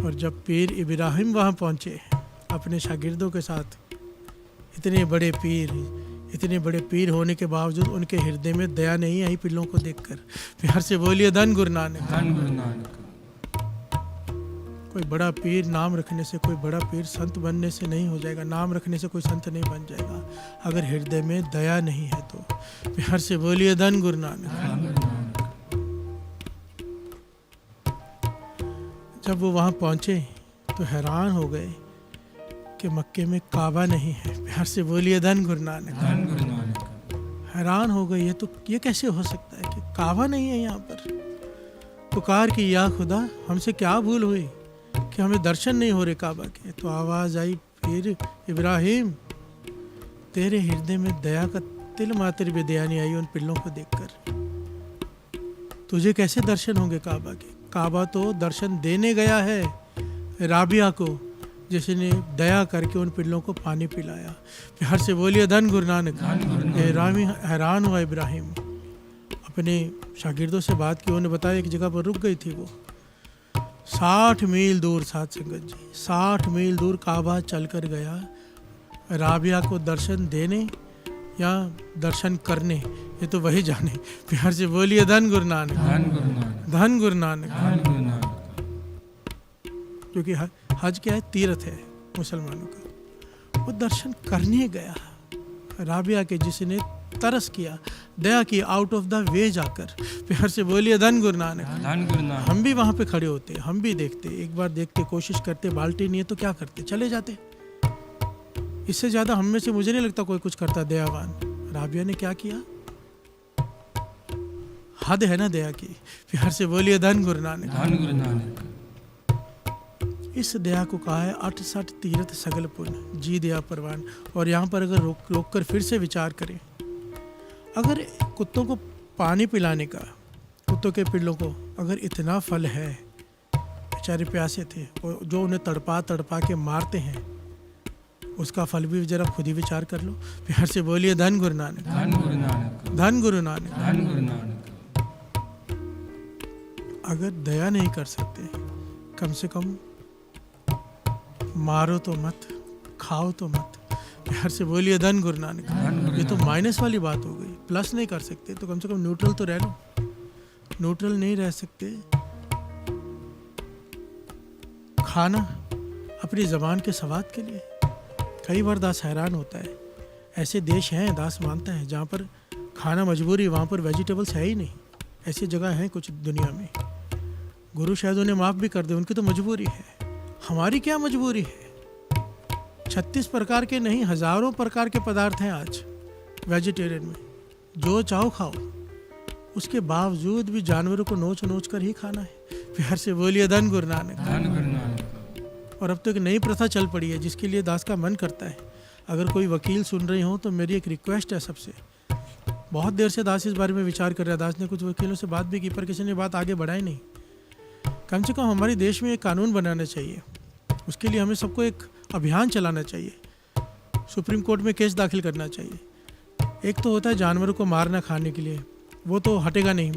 और जब पीर इब्राहिम वहाँ पहुँचे अपने शागिर्दों के साथ, इतने बड़े पीर होने के बावजूद उनके हृदय में दया नहीं आई पिल्लों को देखकर। प्यार से बोलिए धन गुरु नानक। कोई बड़ा पीर नाम रखने से, कोई बड़ा पीर संत बनने से नहीं हो जाएगा। नाम रखने से कोई संत नहीं बन जाएगा अगर हृदय में दया नहीं है तो। प्यार से बोलिए धन गुरु नानक। जब वो वहाँ पहुँचे तो हैरान हो गए कि मक्के में काबा नहीं है। प्यार से बोलिए धन गुरु नानक। हैरान हो गए, ये कैसे हो सकता है कि काबा नहीं है यहाँ पर। पुकार की, या खुदा हमसे क्या भूल हुई कि हमें दर्शन नहीं हो रहे काबा के। तो आवाज़ आई, फिर इब्राहिम तेरे हृदय में दया का तिल मात्र भी दया नहीं आई उन पिल्लों को देखकर। तुझे कैसे दर्शन होंगे काबा के। काबा तो दर्शन देने गया है राबिया को, जिसने दया करके उन पिल्लों को पानी पिलाया। प्यार से बोलिए धन गुरु नानक। हैरान हुआ इब्राहिम, अपने शागिर्दों से बात की। उन्होंने बताया एक जगह पर रुक गई थी वो, 60 मील दूर, साथ संगत जी 60 मील दूर काबा चल कर गया राबिया को दर्शन देने या दर्शन करने, ये तो वही जाने। प्यार से बोलिए धन गुरु नानक। धन गुरु नानक। क्योंकि हज क्या है, तीर्थ है मुसलमानों का। वो दर्शन करने गया राबिया के, जिसने तरस किया, दया की, आउट ऑफ द वे जाकर। प्यार से बोलिए धन गुरु नानक। धन गुरु नानक। हम भी वहाँ पे खड़े होते, हम भी देखते, एक बार देखते, कोशिश करते, बाल्टी नहीं है तो क्या करते, चले जाते। इससे ज़्यादा हम में से मुझे नहीं लगता कोई कुछ करता दयावान। राबिया ने क्या किया, हद है ना दया की। प्यार से बोलिए धन गुरु नानक। धन गुरु नानक। इस दया को कहा है 68 तीर्थ सगल पुण्य, जी दया परवान। और यहाँ पर अगर रोक कर फिर से विचार करें, अगर कुत्तों को पानी पिलाने का, कुत्तों के पिल्लों को अगर इतना फल है, बेचारे प्यासे थे और जो उन्हें तड़पा तड़पा के मारते हैं, उसका फल भी जरा खुद ही विचार कर लो। प्यार से बोलिए धन गुरु नानक। धन गुरु नानक। धन गुरु नानक। धन गुरु नानक। अगर दया नहीं कर सकते, कम से कम मारो तो मत, खाओ तो मत। प्यार से बोलिए धन गुरु नानक। ये तो माइनस वाली बात हो गई। प्लस नहीं कर सकते तो कम से कम न्यूट्रल तो रह लो। न्यूट्रल नहीं रह सकते, खाना अपनी ज़बान के स्वाद के लिए। कई बार दास हैरान होता है, ऐसे देश हैं, दास मानता है, जहाँ पर खाना मजबूरी, वहाँ पर वेजिटेबल्स है ही नहीं। ऐसी जगह हैं कुछ दुनिया में। गुरु शायद उन्हें माफ़ भी कर दे, उनकी तो मजबूरी है। हमारी क्या मजबूरी है? 36 प्रकार के नहीं, हज़ारों प्रकार के पदार्थ हैं आज वेजिटेरियन में, जो चाहो खाओ। उसके बावजूद भी जानवरों को नोच नोच कर ही खाना है। प्यार से बोलिए धन गुरु नानक। धन गुरु नानक। और अब तो एक नई प्रथा चल पड़ी है जिसके लिए दास का मन करता है। अगर कोई वकील सुन रहे हो तो मेरी एक रिक्वेस्ट है सबसे। बहुत देर से दास इस बारे में विचार कर रहा है, दास ने कुछ वकीलों से बात भी की पर किसी ने बात आगे बढ़ाई नहीं। कम से कम हमारे देश में एक कानून बनाना चाहिए, उसके लिए हमें सबको एक अभियान चलाना चाहिए, सुप्रीम कोर्ट में केस दाखिल करना चाहिए। एक तो होता है जानवरों को मारना खाने के लिए, वो तो हटेगा नहीं,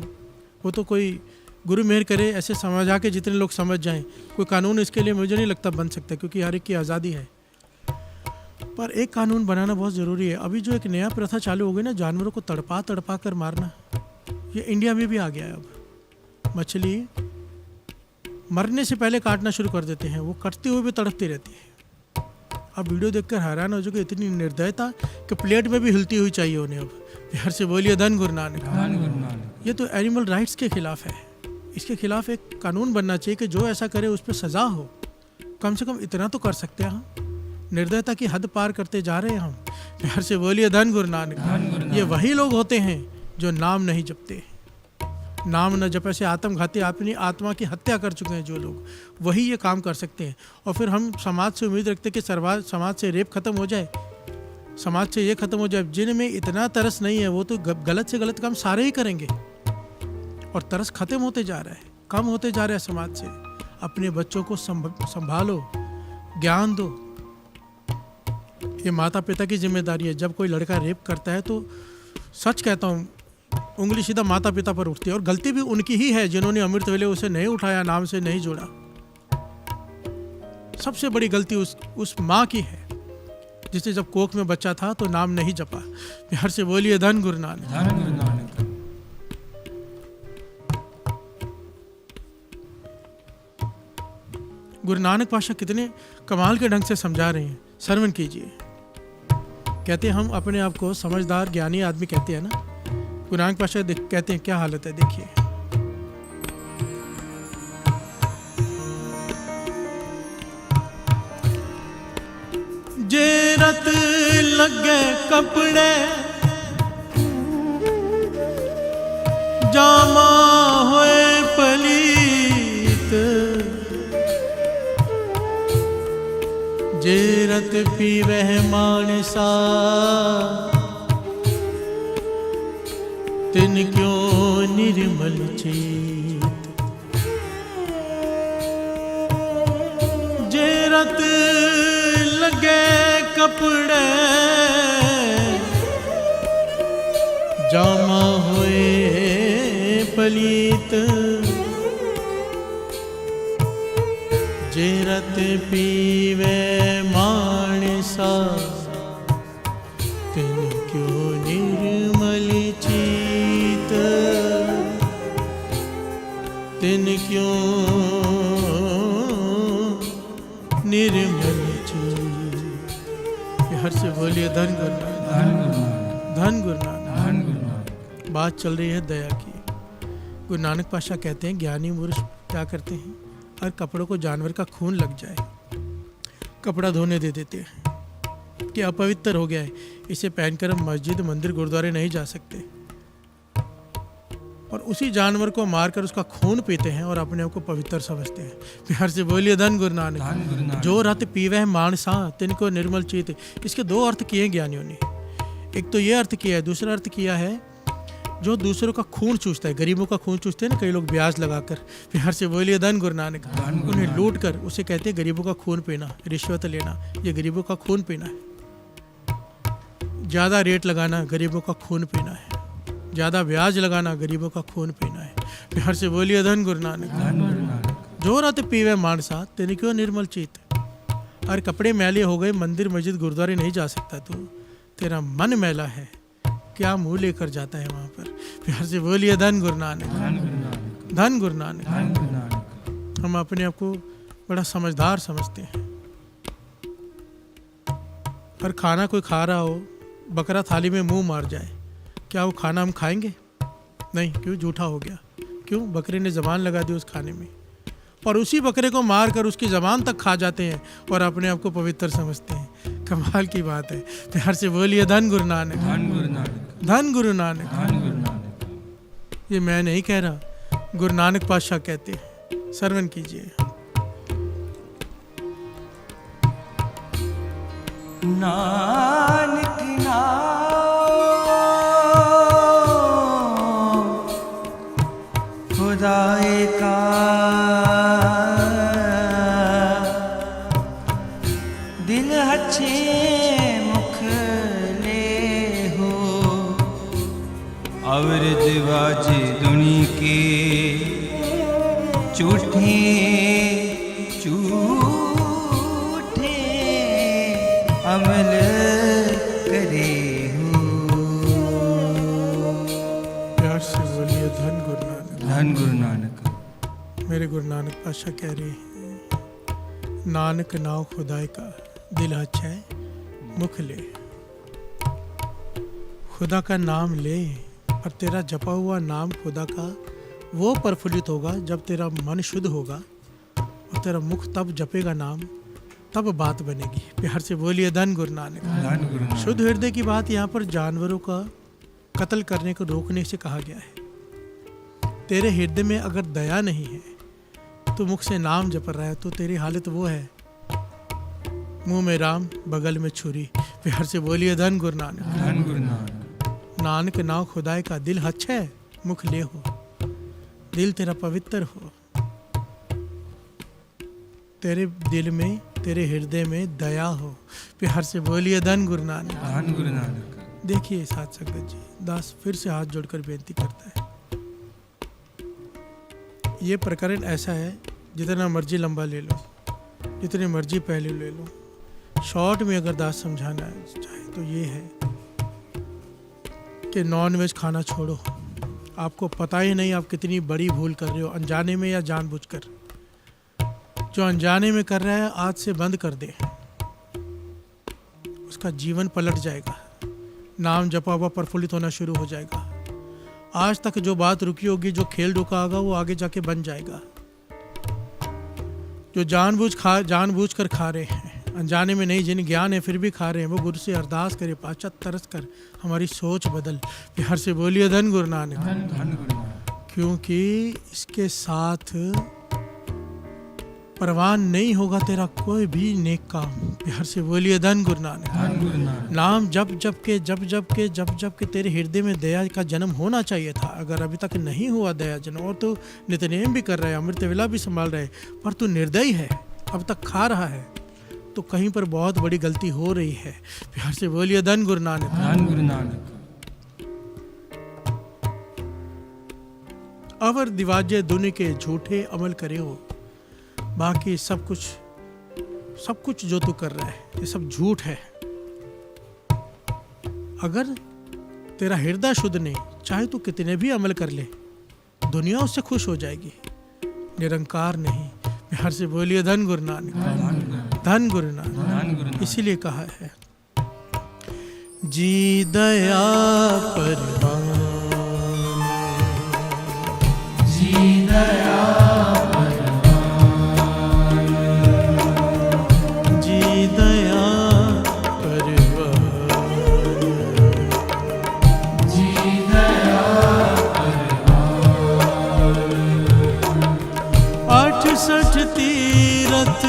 वो तो कोई गुरु मेहर करे ऐसे समझा के जितने लोग समझ जाएं, कोई कानून इसके लिए मुझे नहीं लगता बन सकता, क्योंकि हर एक की आज़ादी है। पर एक कानून बनाना बहुत ज़रूरी है। अभी जो एक नया प्रथा चालू हो गई ना, जानवरों को तड़पा तड़पा कर मारना, ये इंडिया में भी आ गया है। अब मछली मरने से पहले काटना शुरू कर देते हैं, वो कटते हुए भी तड़पती रहती है। अब वीडियो देखकर हैरान हो जाओगे, इतनी निर्दयता कि प्लेट में भी हिलती हुई चाहिए उन्हें। अब प्यार से बोलिए धन गुरु नानक। धन गुरु नानक। ये तो एनिमल राइट्स के खिलाफ है। इसके खिलाफ एक कानून बनना चाहिए कि जो ऐसा करे उस पर सज़ा हो। कम से कम इतना तो कर सकते हैं हम। निर्दयता की हद पार करते जा रहे हैं हम। प्यार से बोलिए धन गुरु नानक। ये वही लोग होते हैं जो नाम नहीं जपते। नाम न जपे से आत्मघाती, अपनी आत्मा की हत्या कर चुके हैं जो लोग, वही ये काम कर सकते हैं। और फिर हम समाज से उम्मीद रखते हैं कि समाज से रेप खत्म हो जाए, समाज से ये खत्म हो जाए। जिनमें इतना तरस नहीं है वो तो गलत से गलत काम सारे ही करेंगे। और तरस खत्म होते जा रहा है, कम होते जा रहा है समाज से। अपने बच्चों को संभालो, ज्ञान दो। ये माता पिता की जिम्मेदारी है। जब कोई लड़का रेप करता है तो सच कहता हूँ, उंगली सीधा माता पिता पर उठती है। और गलती भी उनकी ही है जिन्होंने अमृत वेले उसे नहीं उठाया, नाम से नहीं जोड़ा। सबसे बड़ी गलती उस माँ की है जिसे जब कोख में बच्चा था तो नाम नहीं जपा। प्यार से बोलिए धन गुरु नानक। धन गुरु नानक। गुरु नानक पाशा कितने कमाल के ढंग से समझा रहे हैं, श्रवण कीजिए। कहते हैं हम अपने आप को समझदार ज्ञानी आदमी कहते हैं ना, गुरु नानक पाशा कहते हैं क्या हालत है, देखिए। जे रत लगे कपड़े जामा होए पलीत, जे रत पीवह मानसा तिन क्यों निर्मल चेत। जे रत लगे कपड़े जामा हुए पलीत, जे रत पीवे मानसा तिन क्यों निर्मल चीत, तिन क्यों निर्मल चीत। हर से बोलिए धन गुरु नानक। धन गुरु नानक। धन गुरु नानक। बात चल रही है दया की। गुरु नानक पातशाह कहते हैं ज्ञानी पुरुष क्या करते हैं, हर कपड़ों को जानवर का खून लग जाए कपड़ा धोने दे देते हैं कि अपवित्र हो गया है, इसे पहनकर हम मस्जिद मंदिर गुरुद्वारे नहीं जा सकते, और उसी जानवर को मारकर उसका खून पीते हैं और अपने आप को पवित्र समझते हैं। प्यार से बोलिए धन गुरु नानक। धन गुरु नानक। जो रत पीवे है मानसा तिनको निर्मल चित। इसके दो अर्थ किए हैं ज्ञानियों ने। एक तो ये अर्थ किया है, दूसरा अर्थ किया है जो दूसरों का खून चूसता है, गरीबों का खून चूसते हैं ना कई लोग ब्याज लगाकर। प्यार से बोलिए धन गुरु नानक। उन्हें लूट कर उसे कहते हैं गरीबों का खून पीना, रिश्वत लेना, ये गरीबों का खून पीना है। ज़्यादा रेट लगाना गरीबों का खून पीना है, ज़्यादा ब्याज लगाना गरीबों का खून पीना है। प्यार से बोलिए धन गुरु नानक। धन गुरु नानक। जो रत पीवे मानसा तिनको निर्मल चित। और कपड़े मैले हो गए, मंदिर मस्जिद गुरुद्वारे नहीं जा सकता तू, तेरा मन मैला है, क्या मुंह लेकर जाता है वहां पर। प्यार से बोलिए धन गुरु नानक। धन गुरु नानक। धन गुरु नानक। धन गुरु नानक। हम अपने आप को बड़ा समझदार समझते हैं, पर खाना कोई खा रहा हो, बकरा थाली में मुंह मार जाए, क्या वो खाना हम खाएंगे? नहीं, क्यों? झूठा हो गया। क्यों? बकरे ने जबान लगा दी उस खाने में, और उसी बकरे को मार कर उसकी जबान तक खा जाते हैं और अपने आप को पवित्र समझते हैं। कमाल की बात है। प्यार से बोलिए धन गुरु नानक। धन गुरु नानक। धन गुरु नानक। धन गुरु नानक। ये मैं नहीं कह रहा, गुरु नानक पातशाह कहते हैं। श्रवण कीजिए। नानक नाम खुदाए का, दिल अच्छे मुख ले हो, और दिवाजे दुनी के झूठे झूठे अमल करे हो। प्यार से बोलिए धन गुरु नानक। धन गुरु नानक। मेरे गुरु नानक पातशाह कह रहे हैं, नानक नाव खुदाई का, दिल अच्छा है मुख ले। खुदा का नाम ले, पर तेरा जपा हुआ नाम खुदा का वो प्रफुल्लित होगा जब तेरा मन शुद्ध होगा, और तेरा मुख तब जपेगा नाम, तब बात बनेगी। प्यार से बोलिए धन गुरु नानक। धन गुरु नानक। शुद्ध हृदय की बात यहाँ पर जानवरों का कत्ल करने को रोकने से कहा गया है। तेरे हृदय में अगर दया नहीं है, तो मुख से नाम जप रहा है, तो तेरी हालत वो है, मुंह में राम बगल में छुरी। प्यार से बोलिए धन गुरु नानक। धन गुरु नानक। नानक नाव खुदाई का, दिल अच्छा है मुख ले हो, दिल तेरा पवित्र हो, तेरे दिल में तेरे हृदय में दया हो। प्यार से बोलिए धन गुरु नानक। धन गुरु नानक। देखिए साथ संगत जी, दास फिर से हाथ जोड़कर बेनती करता है। ये प्रकरण ऐसा है, जितना मर्जी लंबा ले लो, जितने मर्जी पहले ले लो, शॉर्ट में अगर दास समझाना चाहे तो ये है कि नॉन वेज खाना छोड़ो। आपको पता ही नहीं आप कितनी बड़ी भूल कर रहे हो, अनजाने में या जानबूझकर। जो अनजाने में कर रहा है, आज से बंद कर दे, उसका जीवन पलट जाएगा, नाम जपा हुआ प्रफुल्लित होना शुरू हो जाएगा। आज तक जो बात रुकी होगी, जो खेल रुका होगा, वो आगे जाके बन जाएगा। जो जानबूझ कर खा रहे हैं, अनजाने में नहीं, जिन ज्ञान है फिर भी खा रहे हैं, वो गुरु से अरदास करे, पाश्चात तरस कर हमारी सोच बदल। प्यार से बोलिए धन गुरु नानक। धन गुरु नानक। क्योंकि इसके साथ परवान नहीं होगा तेरा कोई भी नेक काम। प्यार से बोलिए धन गुरु नानक। धन गुरु नानक। नाम जब के तेरे हृदय में दया का जन्म होना चाहिए था। अगर अभी तक नहीं हुआ दया जन्म, और तू नित्यनेम भी कर रहा है, अमृत वेला भी संभाल रहा है, पर तू निर्दयी है, अब तक खा रहा है, तो कहीं पर बहुत बड़ी गलती हो रही है। प्यार से बोलिए धन गुरु नानक। धन गुरु नानक। अवर दिवाजे दुनि के झूठे अमल करे हो। बाकी सब कुछ जो तू कर रहा है, ये सब झूठ है। अगर तेरा हृदय शुद्ध नहीं, चाहे तू कितने भी अमल कर ले, दुनिया उससे खुश हो जाएगी, निरंकार नहीं। प्यार से बोलिए धन गुरु नानक। धन गुरु नानक। इसीलिए कहा है, जी दया परवान, जी दया परवान, जी दया परवान, जी दया परवान। 68 तीरथ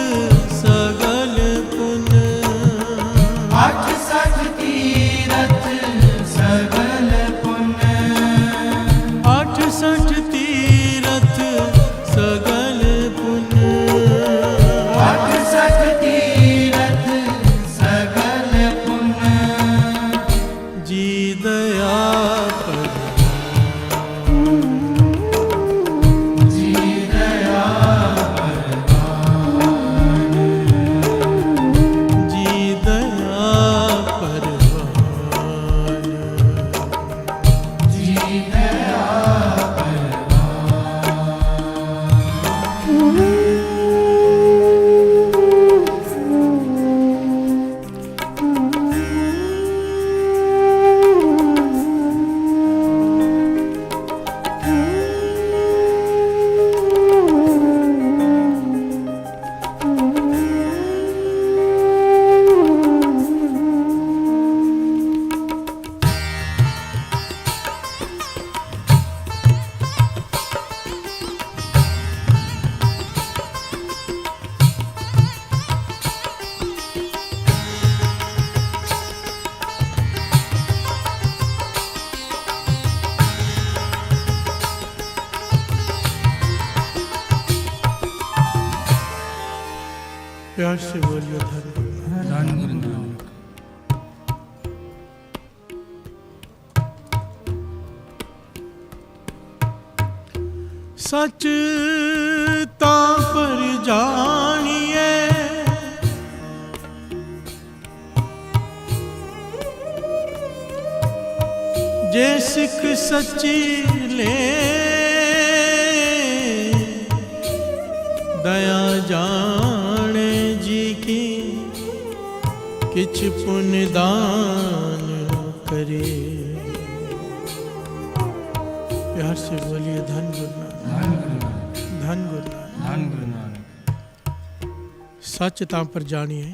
सगल पुन, 68 तीरथ सगल पुन, 68 तीरथ सगल पुन, 68 तीरथ सगल पुन, जी दया जी दया परवान, जी दया परवान, जी दया प्यार से बोलिए धन। धन गुरु नानक। सच तां पर जानिए, जे सिख सच्ची ले, दया जाने जी की किछ पुण्य दान करे। प्यार से बोलिए धन गुरु नानक, धन गुरु नानक। धन गुरु नानक। धन गुरु नानक। सच तां पर जानिए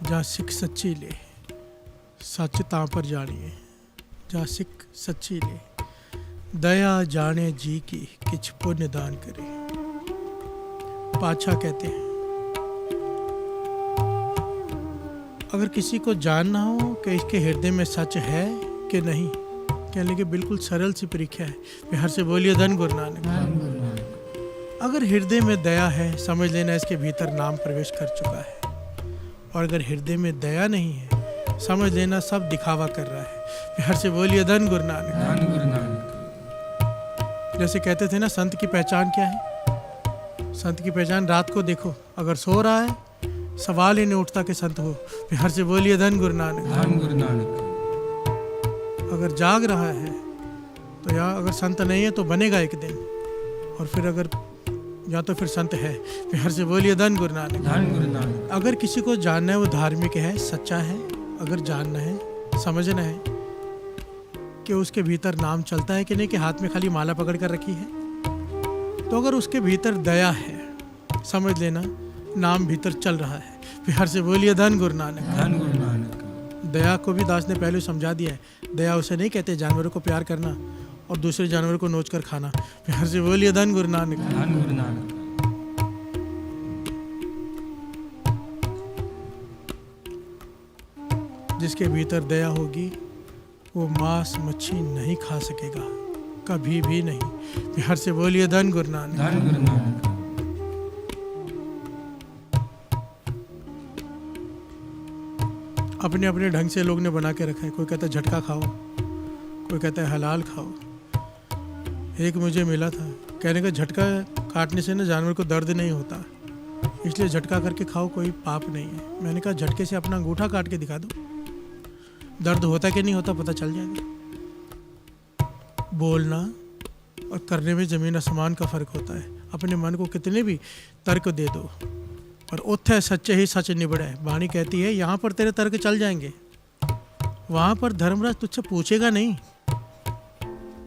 जा सिख सच्ची ले, सच तां पर जानिए जा सिख सच्ची ले, दया जाने जी की किछ पुण्य दान करे। पातशाह कहते हैं अगर किसी को जानना हो कि इसके हृदय में सच है कि नहीं, कहने लगे बिल्कुल सरल सी परीक्षा है। प्यार से बोलिए धन गुरु नानक। धन गुरु नानक। अगर हृदय में दया है समझ लेना इसके भीतर नाम प्रवेश कर चुका है, और अगर हृदय में दया नहीं है समझ लेना सब दिखावा कर रहा है। प्यार से बोलिए धन गुरु नानक। धन गुरु नानक। जैसे कहते थे ना, संत की पहचान क्या है? संत की पहचान रात को देखो, अगर सो रहा है सवाल ही नहीं उठता कि संत हो। प्यार से बोलिए धन गुरु नानक। धन गुरु नानक। अगर जाग रहा है तो या अगर संत नहीं है तो बनेगा एक दिन, और फिर अगर या तो फिर संत है। प्यार से बोलिए धन गुरु नानक। धन गुरु नानक। अगर किसी को जानना है वो धार्मिक है, सच्चा है, अगर जानना है समझना है कि उसके भीतर नाम चलता है कि नहीं, कि हाथ में खाली माला पकड़ कर रखी है, तो अगर उसके भीतर दया है समझ लेना नाम भीतर चल रहा है। प्यार से बोलिए धन गुरु नानक। धन गुरु नानक। दया को भी दास ने पहले समझा दिया है। दया उसे नहीं कहते जानवरों को प्यार करना और दूसरे जानवरों को नोच कर खाना। प्यार से बोलिए धन गुरु नानक। धन गुरु नानक। जिसके भीतर दया होगी वो मांस मच्छी नहीं खा सकेगा, कभी भी नहीं। प्यार से बोलिए धन गुरु नानक। धन गुरु नानक। अपने अपने ढंग से लोग ने बना के रखा है। कोई कहता है झटका खाओ, कोई कहता है हलाल खाओ। एक मुझे मिला था, कहने का झटका काटने से ना जानवर को दर्द नहीं होता, इसलिए झटका करके खाओ, कोई पाप नहीं है। मैंने कहा झटके से अपना अंगूठा काट के दिखा दो, दर्द होता कि नहीं होता पता चल जाएगा। बोलना और करने में ज़मीन आसमान का फ़र्क होता है। अपने मन को कितने भी तर्क दे दो, और उत्थे सच्चे ही सच निबड़े। वाणी कहती है यहाँ पर तेरे तर्क चल जाएंगे, वहाँ पर धर्मराज तुझसे पूछेगा नहीं।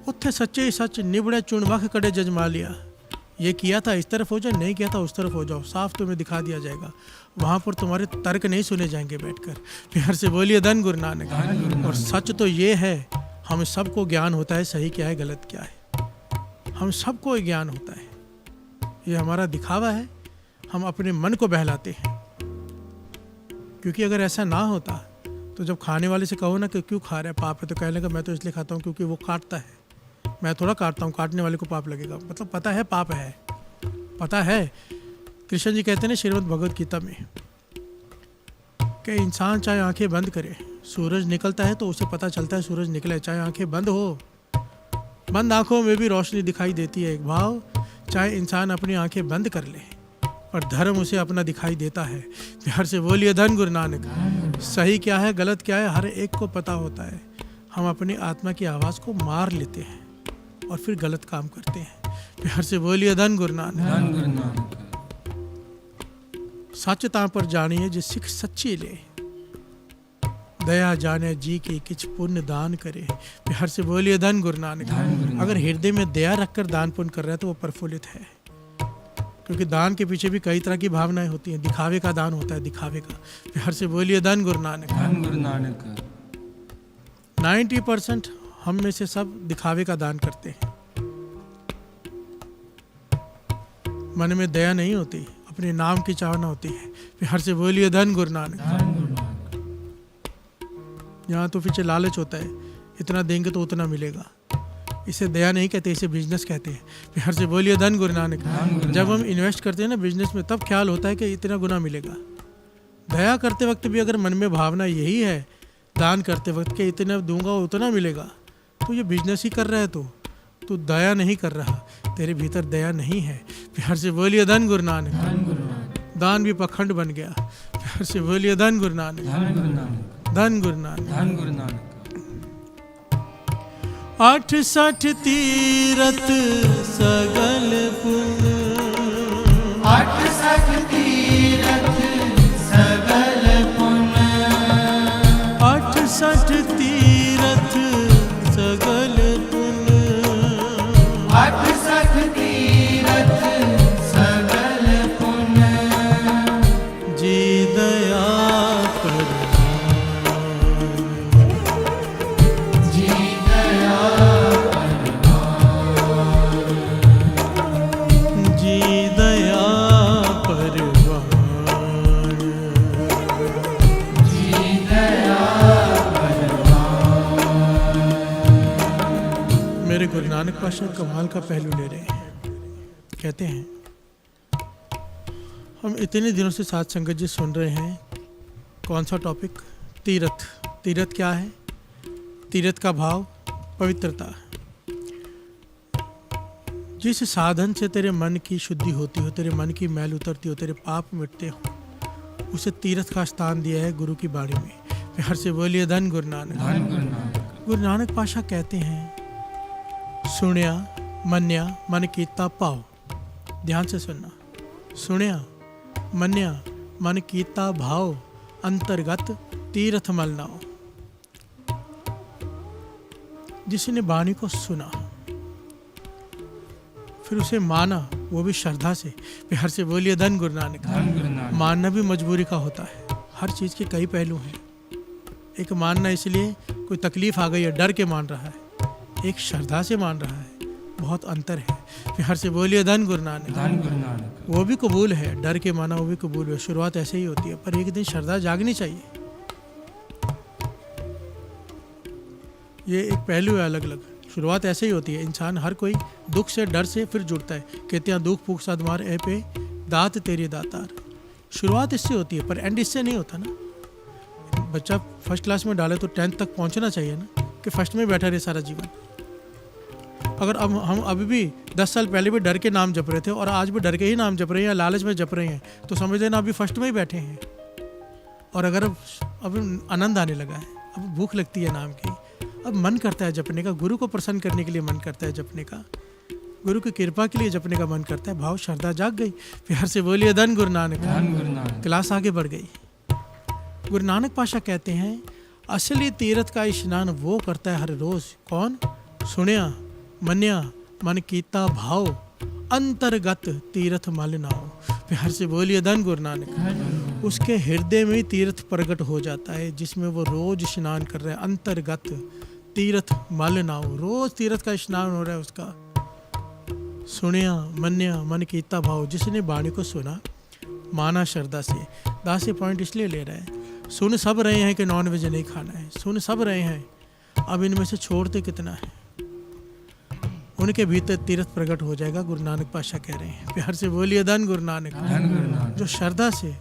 उत्थे सच्चे ही सच निबड़े चुनबख कड़े जजमा लिया, ये किया था इस तरफ हो जाओ, नहीं किया था उस तरफ हो जाओ, साफ तुम्हें दिखा दिया जाएगा। वहाँ पर तुम्हारे तर्क नहीं सुने जाएंगे बैठकर। प्यार से बोलिए धन गुरु नानक। और सच तो ये है, हम सबको ज्ञान होता है सही क्या है गलत क्या है, हम सबको ज्ञान होता है। ये हमारा दिखावा है, हम अपने मन को बहलाते हैं। क्योंकि अगर ऐसा ना होता तो जब खाने वाले से कहो ना कि क्यों खा रहा है, पाप है, तो कहने लगा मैं तो इसलिए खाता हूँ क्योंकि वो काटता है। मैं थोड़ा काटता हूँ, काटने वाले को पाप लगेगा। मतलब पता है पाप है, पता है। कृष्ण जी कहते हैं श्रीमद् भगवद गीता में कि इंसान चाहे आंखें बंद करे, सूरज निकलता है तो उसे पता चलता है सूरज निकला है। चाहे आंखें बंद हो, बंद आंखों में भी रोशनी दिखाई देती है। एक भाव, चाहे इंसान अपनी आंखें बंद कर ले पर धर्म उसे अपना दिखाई देता है। प्यार से बोलिए धन गुरु नानक। सही क्या है गलत क्या है हर एक को पता होता है। हम अपनी आत्मा की आवाज़ को मार लेते हैं और फिर गलत काम करते हैं। प्यार से बोलिए धन गुरु नानक। सचता पर जानिए जे सिख सच्ची ले, दया जाने जी की किछ पुण्य दान करे। प्यार से बोलिए धन गुरु नानक। अगर हृदय में दया रखकर दान पुण्य कर रहा है तो वो प्रफुल्लित है। क्योंकि दान के पीछे भी कई तरह की भावनाएं होती हैं। दिखावे का दान होता है, दिखावे का। प्यार से बोलिए धन गुरु नानक। 90% हम में से सब दिखावे का दान करते हैं। मन में दया नहीं होती, अपने नाम की चाहना होती है। प्यार से बोलिए धन गुरु नानक। यहाँ तो पीछे लालच होता है, इतना देंगे तो उतना मिलेगा। इसे दया नहीं कहते, इसे बिजनेस कहते हैं। प्यार से बोलिए धन गुरु नानक। जब हम इन्वेस्ट करते हैं ना बिजनेस में, तब ख्याल होता है कि इतना गुना मिलेगा। दया करते वक्त भी अगर मन में भावना यही है, दान करते वक्त के इतना दूंगा उतना मिलेगा, तो ये बिजनेस ही कर रहा है। तो दया नहीं कर रहा, तेरे भीतर दया नहीं है। प्यार से बोलिए धन गुरु नानक। दान भी पखंड बन गया। प्यार से बोलिए धन गुरु नानक। धन गुरु नानक। 68 तीरथ सगल पुण्य, 68 तीरथ सगल पुण्य, 68 तीरथ सगल पुण्य, 68 तीरथ सगल पुण्य, जी दया कर, जी दया जी दया परवान, जी दया मेरे गुरु नानक पातशाह कमाल का पहलू ले रहे हैं। कहते हैं हम इतने दिनों से साथ संगत जी सुन रहे हैं। कौन सा टॉपिक? तीर्थ। तीर्थ क्या है? तीर्थ का भाव पवित्रता। जिस साधन से तेरे मन की शुद्धि होती हो, तेरे मन की मैल उतरती हो, तेरे पाप मिटते हो, उसे तीर्थ का स्थान दिया है गुरु की बाणी में। प्यार से बोलिए धन गुरु नानक। गुरु नानक पातशाह कहते हैं सुनिया मन्या मन कीता पाओ। ध्यान से सुनना। सुनिया मन्या मन कीता भाव, अंतर्गत तीर्थ मल नाओ। जिसने वाणी को सुना फिर उसे माना, वो भी श्रद्धा से। प्यार से बोलिए धन गुरु नानक। मानना भी मजबूरी का होता है। हर चीज़ के कई पहलू हैं। एक मानना इसलिए कोई तकलीफ आ गई है डर के मान रहा है, एक श्रद्धा से मान रहा है, बहुत अंतर है। प्यार से बोलिए धन गुरु नानक। वो भी कबूल है, डर के माना वो भी कबूल है। शुरुआत ऐसे ही होती है, पर एक दिन श्रद्धा जागनी चाहिए। ये एक पहलू है अलग अलग। शुरुआत ऐसे ही होती है। इंसान हर कोई दुख से डर से फिर जुड़ता है। कहते हैं दुख फूक सदमार ए पे दात तेरे दातार। शुरुआत इससे होती है, पर एंड इससे नहीं होता ना। बच्चा फर्स्ट क्लास में डाले तो 10th तक पहुंचना चाहिए ना, कि फर्स्ट में बैठा रहे सारा जीवन। अगर अब हम अभी भी 10 साल पहले भी डर के नाम जप रहे थे और आज भी डर के ही नाम जप रहे हैं या लालच में जप रहे हैं, तो समझ लेना अभी फर्स्ट में ही बैठे हैं। और अगर अब आनंद आने लगा है, अब भूख लगती है नाम की, अब मन करता है जपने का, गुरु को प्रसन्न करने के लिए मन करता है जपने का, गुरु की कृपा के लिए जपने का मन करता है। भाव श्रद्धा जाग गई। प्यार से बोलिए धन गुरु नानक। क्लास आगे बढ़ गई। गुरु नानक पातशाह कहते हैं असली तीर्थ का स्नान वो करता है हर रोज। कौन? सुनिया मन्या मन कीता भाव, अंतर्गत तीर्थ मल नाओ। प्यार से बोलिए धन गुरु नानक। उसके हृदय में तीर्थ प्रकट हो जाता है जिसमें वो रोज स्नान कर रहे हैं। अंतर्गत तीर्थ मल नाओ, रोज तीर्थ का स्नान हो रहा है उसका। सुनिया मन्या मन कीता भाव, जिसने वाणी को सुना माना श्रद्धा से। दास ये पॉइंट इसलिए ले रहे हैं, सुन सब रहे हैं कि नॉन वेज नहीं खाना है, सुन सब रहे हैं, अब इनमें से छोड़ते कितना है? उनके भीतर तीर्थ प्रकट हो जाएगा। गुरु नानक पातशाह कह रहे हैं। प्यार से बोलिए धन गुरु नानक। जो श्रद्धा से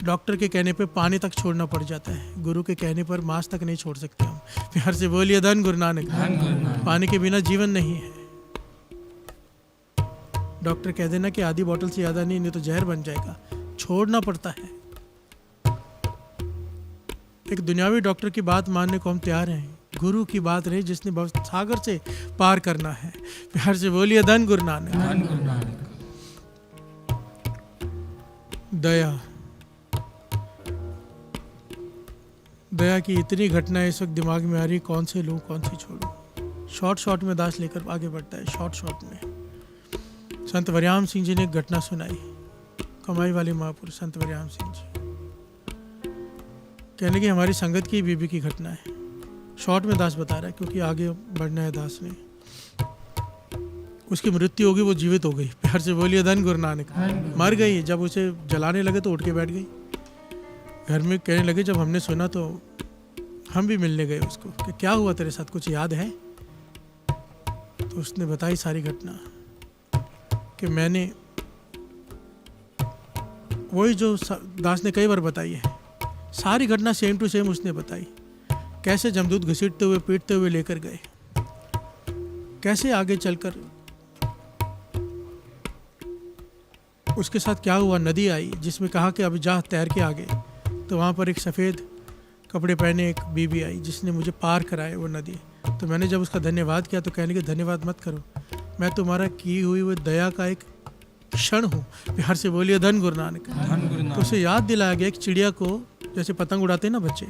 डॉक्टर के कहने पे पानी तक छोड़ना पड़ जाता है, गुरु के कहने पर मांस तक नहीं छोड़ सकते हम। प्यार से बोलिए धन गुरु नानक। पानी के बिना जीवन नहीं है। डॉक्टर कह देना कि आधी बोतल से ज़्यादा नहीं तो जहर बन जाएगा, छोड़ना पड़ता है। एक दुनियावी डॉक्टर की बात मानने को हम तैयार हैं, गुरु की बात रही जिसने भव सागर से पार करना है। प्यार से बोलिए धन गुरु नानक। दया, दया की इतनी घटनाएं इस वक्त दिमाग में आ रही, कौन से लूं कौन सी छोड़ूं। शॉर्ट में दास लेकर आगे बढ़ता है। शॉर्ट में संत वरियाम सिंह जी ने एक घटना सुनाई। कमाई वाले महापुरुष संत वरियाम सिंह जी कहने की हमारी संगत की बीबी की घटना है। शॉर्ट में दास बता रहा है क्योंकि आगे बढ़ना है दास ने। उसकी मृत्यु होगी, वो जीवित हो गई। प्यार से बोलिए धन गुरु नानक। मर गई। जब उसे जलाने लगे तो उठ के बैठ गई। घर में कहने लगे, जब हमने सुना तो हम भी मिलने गए उसको कि क्या हुआ तेरे साथ, कुछ याद है? तो उसने बताई सारी घटना कि मैंने वही जो दास ने कई बार बताई है, सारी घटना सेम टू सेम उसने बताई। कैसे जमदूत घसीटते हुए पीटते हुए लेकर गए, कैसे आगे चलकर उसके साथ क्या हुआ। नदी आई जिसमें कहा कि अब जा तैर के आगे, तो वहाँ पर एक सफ़ेद कपड़े पहने एक बीबी आई जिसने मुझे पार कराए वो नदी। तो मैंने जब उसका धन्यवाद किया तो कहने के धन्यवाद मत करो, मैं तुम्हारा की हुई वो दया का एक क्षण हूँ। प्यार से बोलिए धन गुरु नानक। तो उसे याद दिलाया गया एक चिड़िया को, जैसे पतंग उड़ाते हैं ना बच्चे,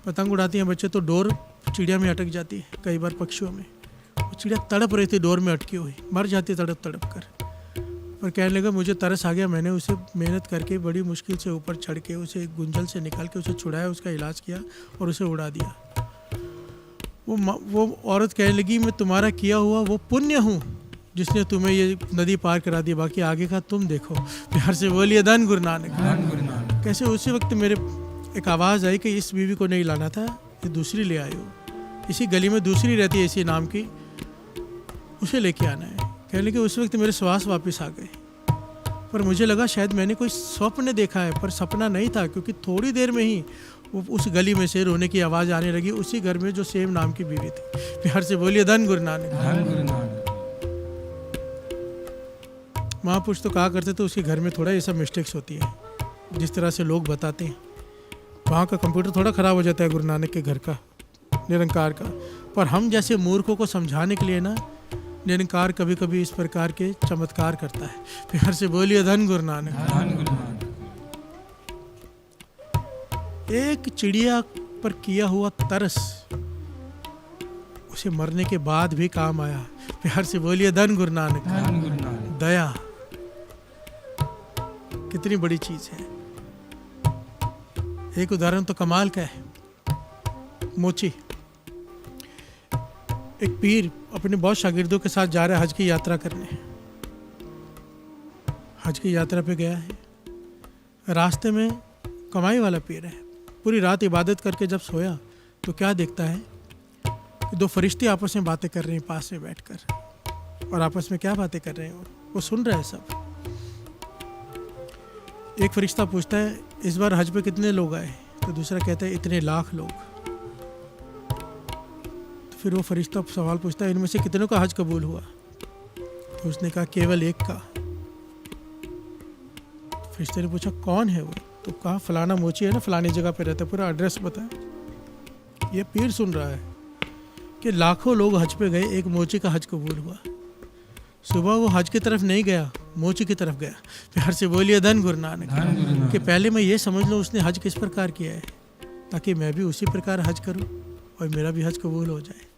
पतंग उड़ाती हैं बच्चे तो डोर चिड़िया में अटक जाती है। कई बार पक्षियों में वो चिड़िया तड़प रही थी, डोर में अटकी हुई, मर जाती तड़प तड़प कर। पर कहने लगा मुझे तरस आ गया, मैंने उसे मेहनत करके बड़ी मुश्किल से ऊपर चढ़ के उसे गुंजल से निकाल के उसे छुड़ाया, उसका इलाज किया और उसे उड़ा दिया। वो औरत कहने लगी मैं तुम्हारा किया हुआ वो पुण्य हूँ जिसने तुम्हें ये नदी पार करा दी, बाकी आगे का तुम देखो। प्यार से बोलिए धन गुरु नानक। कैसे उसी वक्त मेरे एक आवाज़ आई कि इस बीवी को नहीं लाना था, ये दूसरी ले आए हो। इसी गली में दूसरी रहती है इसी नाम की, उसे लेके आना है। कहने लगे उस वक्त मेरे श्वास वापस आ गए, पर मुझे लगा शायद मैंने कोई स्वप्न देखा है, पर सपना नहीं था, क्योंकि थोड़ी देर में ही वो उस गली में से रोने की आवाज़ आने लगी, उसी घर में जो सेम नाम की बीवी थी। प्यार से बोलिए धन गुरु नानक। महापुरुष तो कहा करते थे उसके घर में थोड़ा ये सब मिस्टेक्स होती है, जिस तरह से लोग बताते हैं। वहाँ का कंप्यूटर थोड़ा ख़राब हो जाता है गुरु नानक के घर का, निरंकार का। पर हम जैसे मूर्खों को समझाने के लिए ना, निरंकार कभी कभी इस प्रकार के चमत्कार करता है। प्यार से बोलिए धन गुरु नानक। एक चिड़िया पर किया हुआ तरस उसे मरने के बाद भी काम आया। प्यार से बोलिए धन गुरु नानक। दया कितनी बड़ी चीज है। एक उदाहरण तो कमाल का है। मोची, एक पीर अपने बहुत शागिर्दों के साथ जा रहा है हज की यात्रा करने। हज की यात्रा पे गया है, रास्ते में कमाई वाला पीर है। पूरी रात इबादत करके जब सोया तो क्या देखता है कि दो फरिश्ते आपस में बातें कर रहे हैं पास में बैठकर। और आपस में क्या बातें कर रहे हैं वो सुन रहा है सब। एक फरिश्ता पूछता है इस बार हज पे कितने लोग आए, तो दूसरा कहता है इतने लाख लोग। तो फिर वो फरिश्ता सवाल पूछता है इनमें से कितनों का हज कबूल हुआ, तो उसने कहा केवल एक का। तो फरिश्ते ने पूछा कौन है वो, तो कहा फलाना मोची है ना, फलानी जगह पे रहता है, पूरा एड्रेस बताया। ये पीर सुन रहा है कि लाखों लोग हज पे गए, एक मोची का हज कबूल हुआ। सुबह वो हज की तरफ नहीं गया, मोची की तरफ गया। प्यार से बोलिए धन गुरु नानक। कि पहले मैं ये समझ लूँ उसने हज किस प्रकार किया है, ताकि मैं भी उसी प्रकार हज करूं और मेरा भी हज कबूल हो जाए।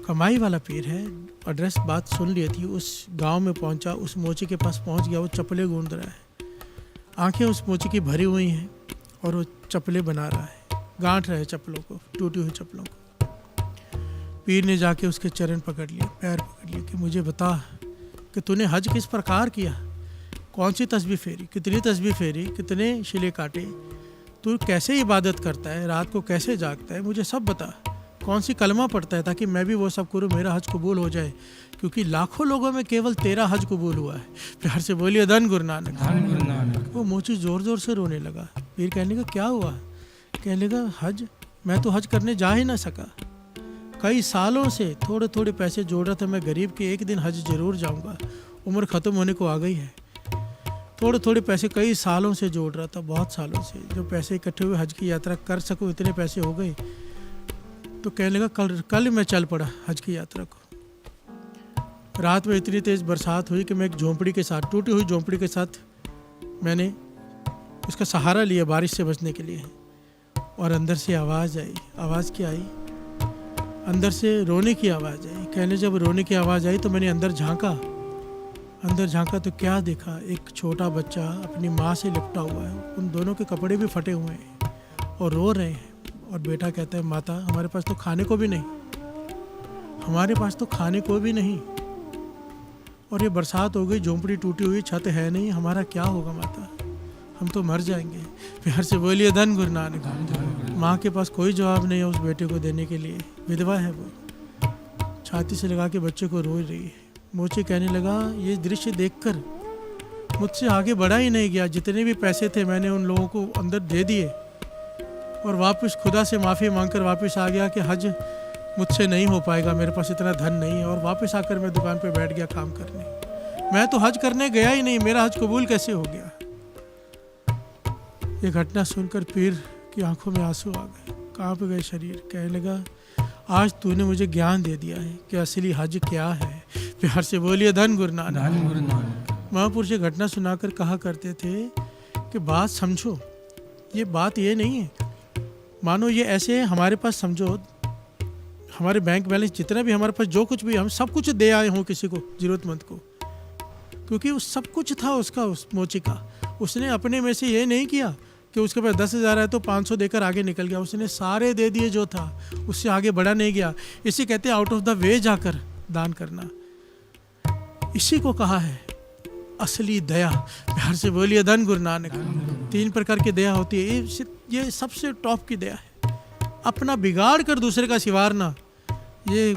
कमाई वाला पीर है। एड्रेस बात सुन ली थी, उस गांव में पहुंचा, उस मोची के पास पहुंच गया। वो चप्पलें गूंद रहा है, आंखें उस मोची की भरी हुई हैं और वो चप्पलें बना रहा है, गांठ रहा है चप्पलों को, टूटी हुई चप्पलों को। पीर ने जाके उसके चरण पकड़ लिए, पैर पकड़ लिए कि मुझे बता कि तूने हज किस प्रकार किया, कौन सी तस्बीह फेरी, कितनी तस्बीह फेरी, कितने शिले काटे, तू कैसे इबादत करता है, रात को कैसे जागता है, मुझे सब बता, कौन सी कलमा पढ़ता है, ताकि मैं भी वो सब करूँ, मेरा हज कबूल हो जाए। क्योंकि लाखों लोगों में केवल तेरा हज कबूल हुआ है। प्यार से बोलिए धन गुरु नानक। वो मोची ज़ोर ज़ोर से रोने लगा। पीर कहने लगा क्या हुआ? कहने लगा हज, मैं तो हज करने जा ही ना सका। कई सालों से थोड़े थोड़े पैसे जोड़ रहा था मैं गरीब के, एक दिन हज जरूर जाऊंगा, उम्र ख़त्म होने को आ गई है। थोड़े थोड़े पैसे कई सालों से जोड़ रहा था, बहुत सालों से, जो पैसे इकट्ठे हुए हज की यात्रा कर सकूं इतने पैसे हो गए। तो कहने लगा कल मैं चल पड़ा हज की यात्रा को। रात में इतनी तेज़ बरसात हुई कि मैं एक झोंपड़ी के साथ, टूटी हुई झोंपड़ी के साथ मैंने उसका सहारा लिया बारिश से बचने के लिए। और अंदर से आवाज़ आई। आवाज़ क्या आई? अंदर से रोने की आवाज़ आई। कहने जब रोने की आवाज़ आई तो मैंने अंदर झांका तो क्या देखा, एक छोटा बच्चा अपनी माँ से लिपटा हुआ है, उन दोनों के कपड़े भी फटे हुए हैं और रो रहे हैं। और बेटा कहता है माता हमारे पास तो खाने को भी नहीं, हमारे पास तो खाने को भी नहीं, और ये बरसात हो गई, झोंपड़ी टूटी हुई, छत है नहीं, हमारा क्या होगा माता, हम तो मर जाएंगे। प्यार से बोलिए धन गुरु नानक। माँ के पास कोई जवाब नहीं है उस बेटे को देने के लिए, विधवा है वो, छाती से लगा के बच्चे को रो रही है। मोची कहने लगा ये दृश्य देखकर मुझसे आगे बढ़ा ही नहीं गया, जितने भी पैसे थे मैंने उन लोगों को अंदर दे दिए और वापस खुदा से माफ़ी मांगकर वापस आ गया कि हज मुझसे नहीं हो पाएगा, मेरे पास इतना धन नहीं है। और वापस आकर मैं दुकान पे बैठ गया काम करने। मैं तो हज करने गया ही नहीं, मेरा हज कबूल कैसे हो गया? ये घटना सुनकर पीर की आंखों में आंसू आ गए, कांप गए शरीर। कहने लगा आज तूने मुझे ज्ञान दे दिया है कि असली हज क्या है। प्यार से बोलिए धन गुरु नानक। महापुरुष ये घटना सुनाकर कहा करते थे कि बात समझो, ये बात ये नहीं है, मानो ये ऐसे है हमारे पास, समझो हमारे बैंक बैलेंस जितना भी हमारे पास जो कुछ भी, हम सब कुछ दे आए हों किसी को, ज़रूरतमंद को, क्योंकि उस सब कुछ था उसका, उस मोची का। उसने अपने में से ये नहीं किया कि उसके पास 10,000 है तो 500 देकर आगे निकल गया, उसने सारे दे दिए जो था, उससे आगे बढ़ा नहीं गया। इसी कहते हैं आउट ऑफ द वे जाकर दान करना, इसी को कहा है असली दया। प्यार से बोलिए धन गुरु नानक। 3 प्रकार की दया होती है, ये सबसे टॉप की दया है। अपना बिगाड़ कर दूसरे का सिवारना, ये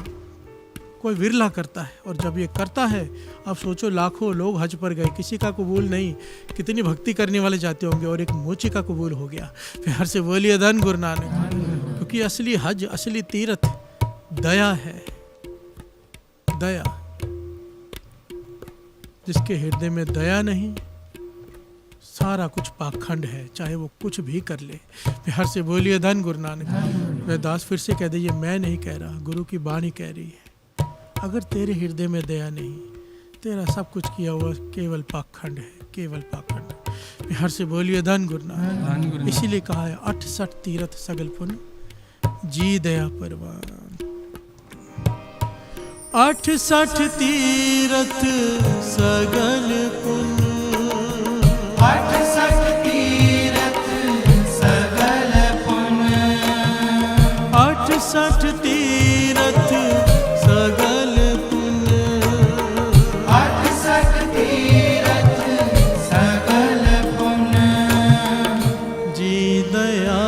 कोई विरला करता है, और जब ये करता है, आप सोचो लाखों लोग हज पर गए, किसी का कबूल नहीं, कितनी भक्ति करने वाले जाते होंगे, और एक मोची का कबूल हो गया। प्यार से बोलिए धन गुरु नानक। क्योंकि असली हज, असली तीर्थ दया है। दया, जिसके हृदय में दया नहीं, सारा कुछ पाखंड है, चाहे वो कुछ भी कर ले। प्यार से बोलिए धन गुरु नानक। रैदास फिर से कह दे, ये मैं नहीं कह रहा, गुरु की बाणी कह रही है। अगर तेरे हृदय में दया नहीं, तेरा सब कुछ किया हुआ केवल पाखंड है, केवल पाखंड। प्यार से बोलिए धन गुरु नानक। इसीलिए कहा है 68 तीर्थ सगल पुन जी दया परवान। 68 तीर्थ सगल पुन, 68 तीर्थ सगल पुन, 68 तीर्थ सगल पुन, 68 तीर्थ सगल पुन जी दया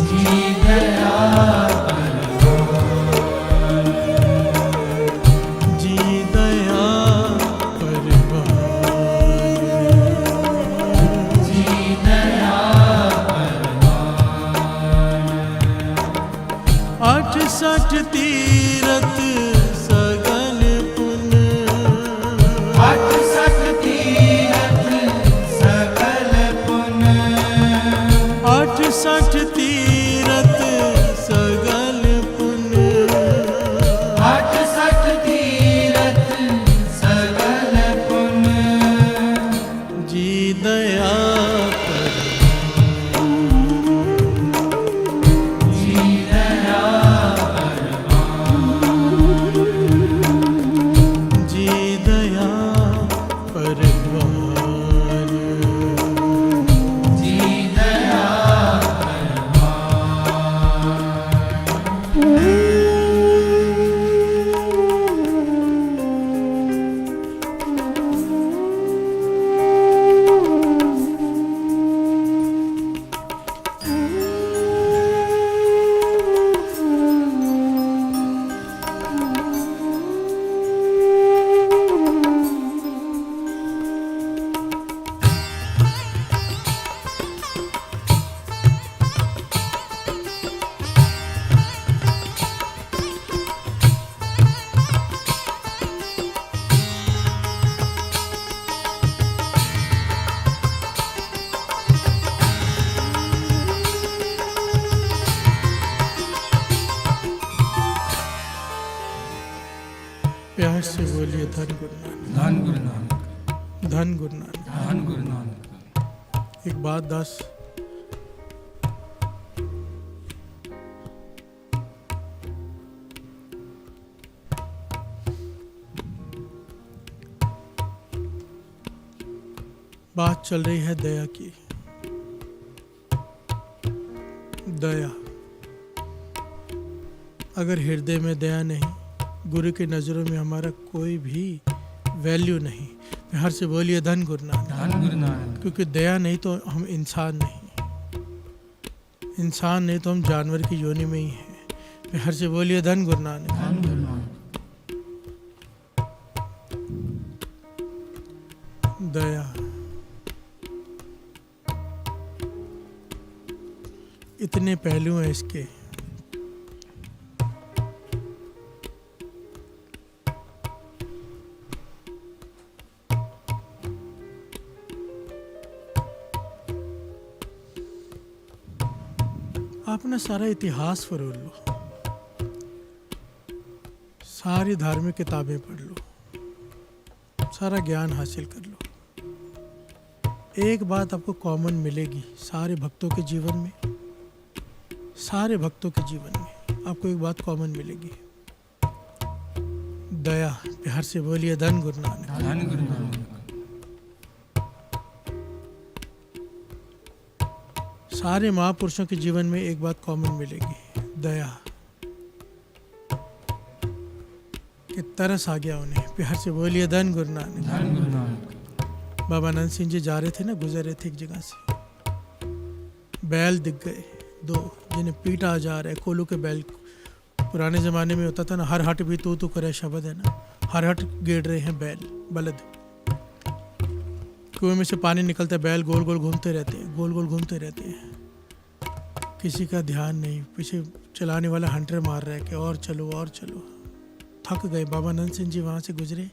जी दया जी दया परवान, जी दया 68 तीर्थ सगल पुन, 68 तीर्थ सगल पुन, 68 तीर्थ सगल पुन, 68 तीर्थ सगल पुन जी दया प्यार से बोलिए धन गुरु नानक। धन गुरु नानक, धन गुरु नानक। धन गुरु नानक। एक बात दास, बात चल रही है दया की। दया, अगर हृदय में दया नहीं, गुरु की नज़रों में हमारा कोई भी वैल्यू नहीं। प्यार से बोलिए धन गुरु नानक। धन गुरु नानक। क्योंकि दया नहीं तो हम इंसान नहीं, इंसान नहीं तो हम जानवर की योनि में ही हैं। प्यार से बोलिए धन गुरु नानक। धन गुरु नानक। दया, इतने पहलू हैं इसके। आप ना सारा इतिहास फरोल लो, सारी धार्मिक किताबें पढ़ लो, सारा ज्ञान हासिल कर लो। एक बात आपको कॉमन मिलेगी सारे भक्तों के जीवन में, सारे भक्तों के जीवन में आपको एक बात कॉमन मिलेगी, दया। प्यार से बोलिए धन गुरु नानक। धन गुरु नानक। सारे महापुरुषों के जीवन में एक बात कॉमन मिलेगी, दया। कि तरस आ गया उन्हें। प्यार से बोलिए धन गुरु नानक। धन गुरु नानक। बाबा नंद सिंह जी जा रहे थे ना, गुजर रहे थे एक जगह से, बैल दिख गए दो, जिन्हें पीटा जा रहा है। कोलू के बैल, पुराने ज़माने में होता था ना, हर हट भी तू करे शब्द है ना, हर हट गेड़ रहे हैं बैल, बलद। कुएं में से पानी निकलता है, बैल गोल गोल घूमते रहते हैं, गोल गोल घूमते रहते हैं, किसी का ध्यान नहीं। पीछे चलाने वाला हंटर मार रहा है कि और चलो और चलो। थक गए। बाबा नंद सिंह जी वहाँ से गुजरे,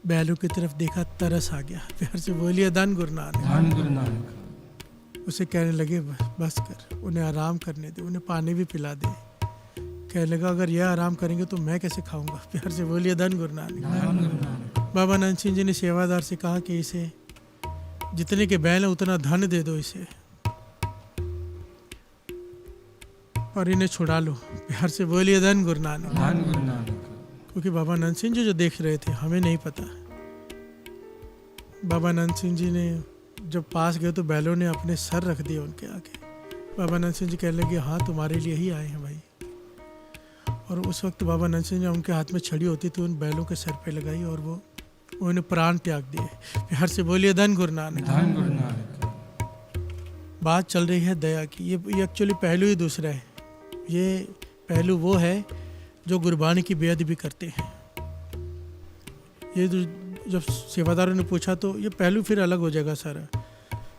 बैलों की तरफ देखा, तरस आ गया। प्यार से बोलिए धन गुरु नानक। धन गुरु नानक। उसे कहने लगे बस कर, उन्हें आराम करने दे, उन्हें पानी भी पिला दे। कहने लगा अगर यह आराम करेंगे तो मैं कैसे खाऊंगा। प्यार से बोलिए धन गुरु नानक। धन गुरु नानक। बाबा नंद सिंह जी ने सेवादार से कहा कि इसे जितने के बैल है उतना धन दे दो इसे, और इन्हें छुड़ा लो। प्यार से बोलिए धन गुरु नानक। धन गुरु नानक। क्योंकि बाबा नंद सिंह जी जो देख रहे थे हमें नहीं पता। बाबा नंद सिंह जी ने जब पास गए तो बैलों ने अपने सर रख दिए उनके आगे। बाबा नंद सिंह जी कहने लगे हाँ तुम्हारे लिए ही आए हैं भाई। और उस वक्त बाबा नंद सिंह जी उनके हाथ में छड़ी होती थी, उन बैलों के सर पे लगाई और वो उन्हें प्राण त्याग दिए। प्यार से बोलिए धन गुरु नानक। धन गुरु नानक। बात चल रही है दया की। ये एक्चुअली पहलू ही दूसरा है। ये पहलू वो है जो गुरबानी की बेअदबी भी करते हैं। ये जब सेवादारों ने पूछा तो ये पहलू फिर अलग हो जाएगा सारा,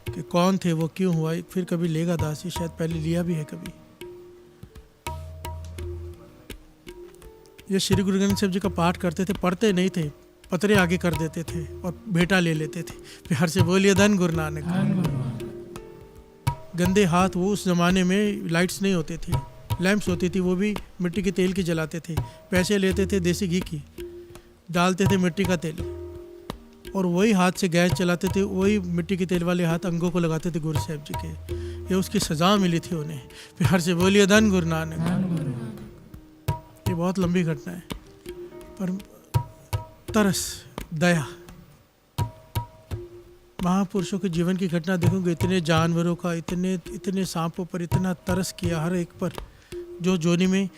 कि कौन थे वो, क्यों हुआ, फिर कभी लेगा दासी, शायद पहले लिया भी है कभी। ये श्री गुरु ग्रंथ साहिब जी का पाठ करते थे, पढ़ते नहीं थे, पतरे आगे कर देते थे और बेटा ले लेते थे। प्यार से बोलिए धन गुरु नानक। गंदे हाथ, वो उस जमाने में लाइट्स नहीं होती थी, लैंप्स होती थी, वो भी मिट्टी के तेल की जलाते थे। पैसे लेते थे देसी घी की, डालते थे मिट्टी का तेल, और वही हाथ से गैस चलाते थे, वही मिट्टी के तेल वाले हाथ अंगों को लगाते थे गुरु साहिब जी के। ये उसकी सज़ा मिली थी उन्हें। प्यार से बोलिए धन गुरु नानक। ये बहुत लंबी घटना है, पर तरस, दया, महापुरुषों के जीवन की घटना देखोगे, इतने जानवरों का, इतने सांपों पर इतना तरस किया, हर एक पर। जो जोनी में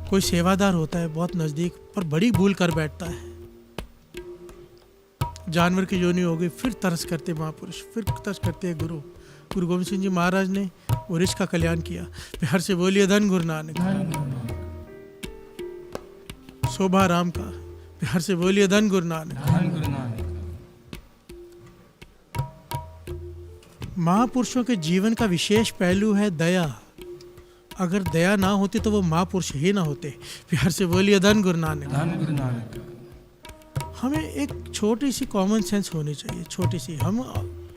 कोई सेवादार होता है बहुत नज़दीक, पर बड़ी भूल कर बैठता है। जानवर की योनि हो गई, फिर तरस करते महापुरुष, फिर तरस करते हैं गुरु गोविंद सिंह जी महाराज ने वरिष्ठ का कल्याण किया। प्यार से बोलिए धन गुरु नानक। शोभा राम का, प्यार से बोलिए धन गुरु नानक। धन गुरु नानक। महापुरुषों के जीवन का विशेष पहलू है दया। अगर दया ना होती तो वो महापुरुष ही ना होते। प्यार से बोलिए धन गुरु नानक। धन गुरु नानक। हमें एक छोटी सी कॉमन सेंस होनी चाहिए, छोटी सी। हम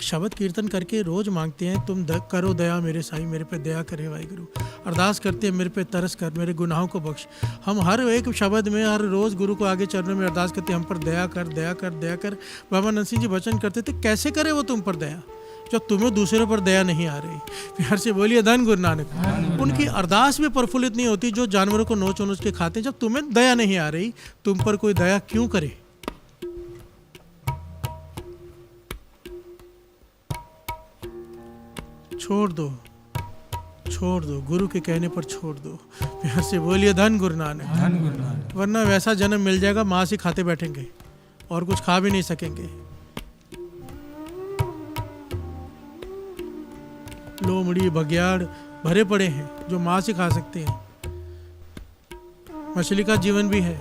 शब्द कीर्तन करके रोज़ मांगते हैं, तुम करो दया मेरे साईं, मेरे पे दया करे वाहिगुरु। अरदास करते हैं, मेरे पे तरस कर, मेरे गुनाहों को बख्श। हम हर एक शब्द में हर रोज़ गुरु को आगे चरणों में अरदास करते हैं, हम पर दया कर, दया कर, दया कर। बाबा नंद सिंह जी वचन करते थे, कैसे करे वो तुम पर दया जब तुम्हें दूसरों पर दया नहीं आ रही। प्यार से बोलिए धन गुरु नानक। उनकी अरदास भी प्रफुल्लित नहीं होती जो जानवरों को नोच नोच के खाते हैं। जब तुम्हें दया नहीं आ रही, तुम पर कोई दया क्यों करे। छोड़ दो, छोड़ दो, गुरु के कहने पर छोड़ दो। प्यार से बोलिए धन गुरु नानक। धन गुरु नानक। वरना वैसा जन्म मिल जाएगा, माँ से खाते बैठेंगे और कुछ खा भी नहीं सकेंगे। लोमड़ी बघियाड़ भरे पड़े हैं जो माँ से खा सकते हैं। मछली का जीवन भी है,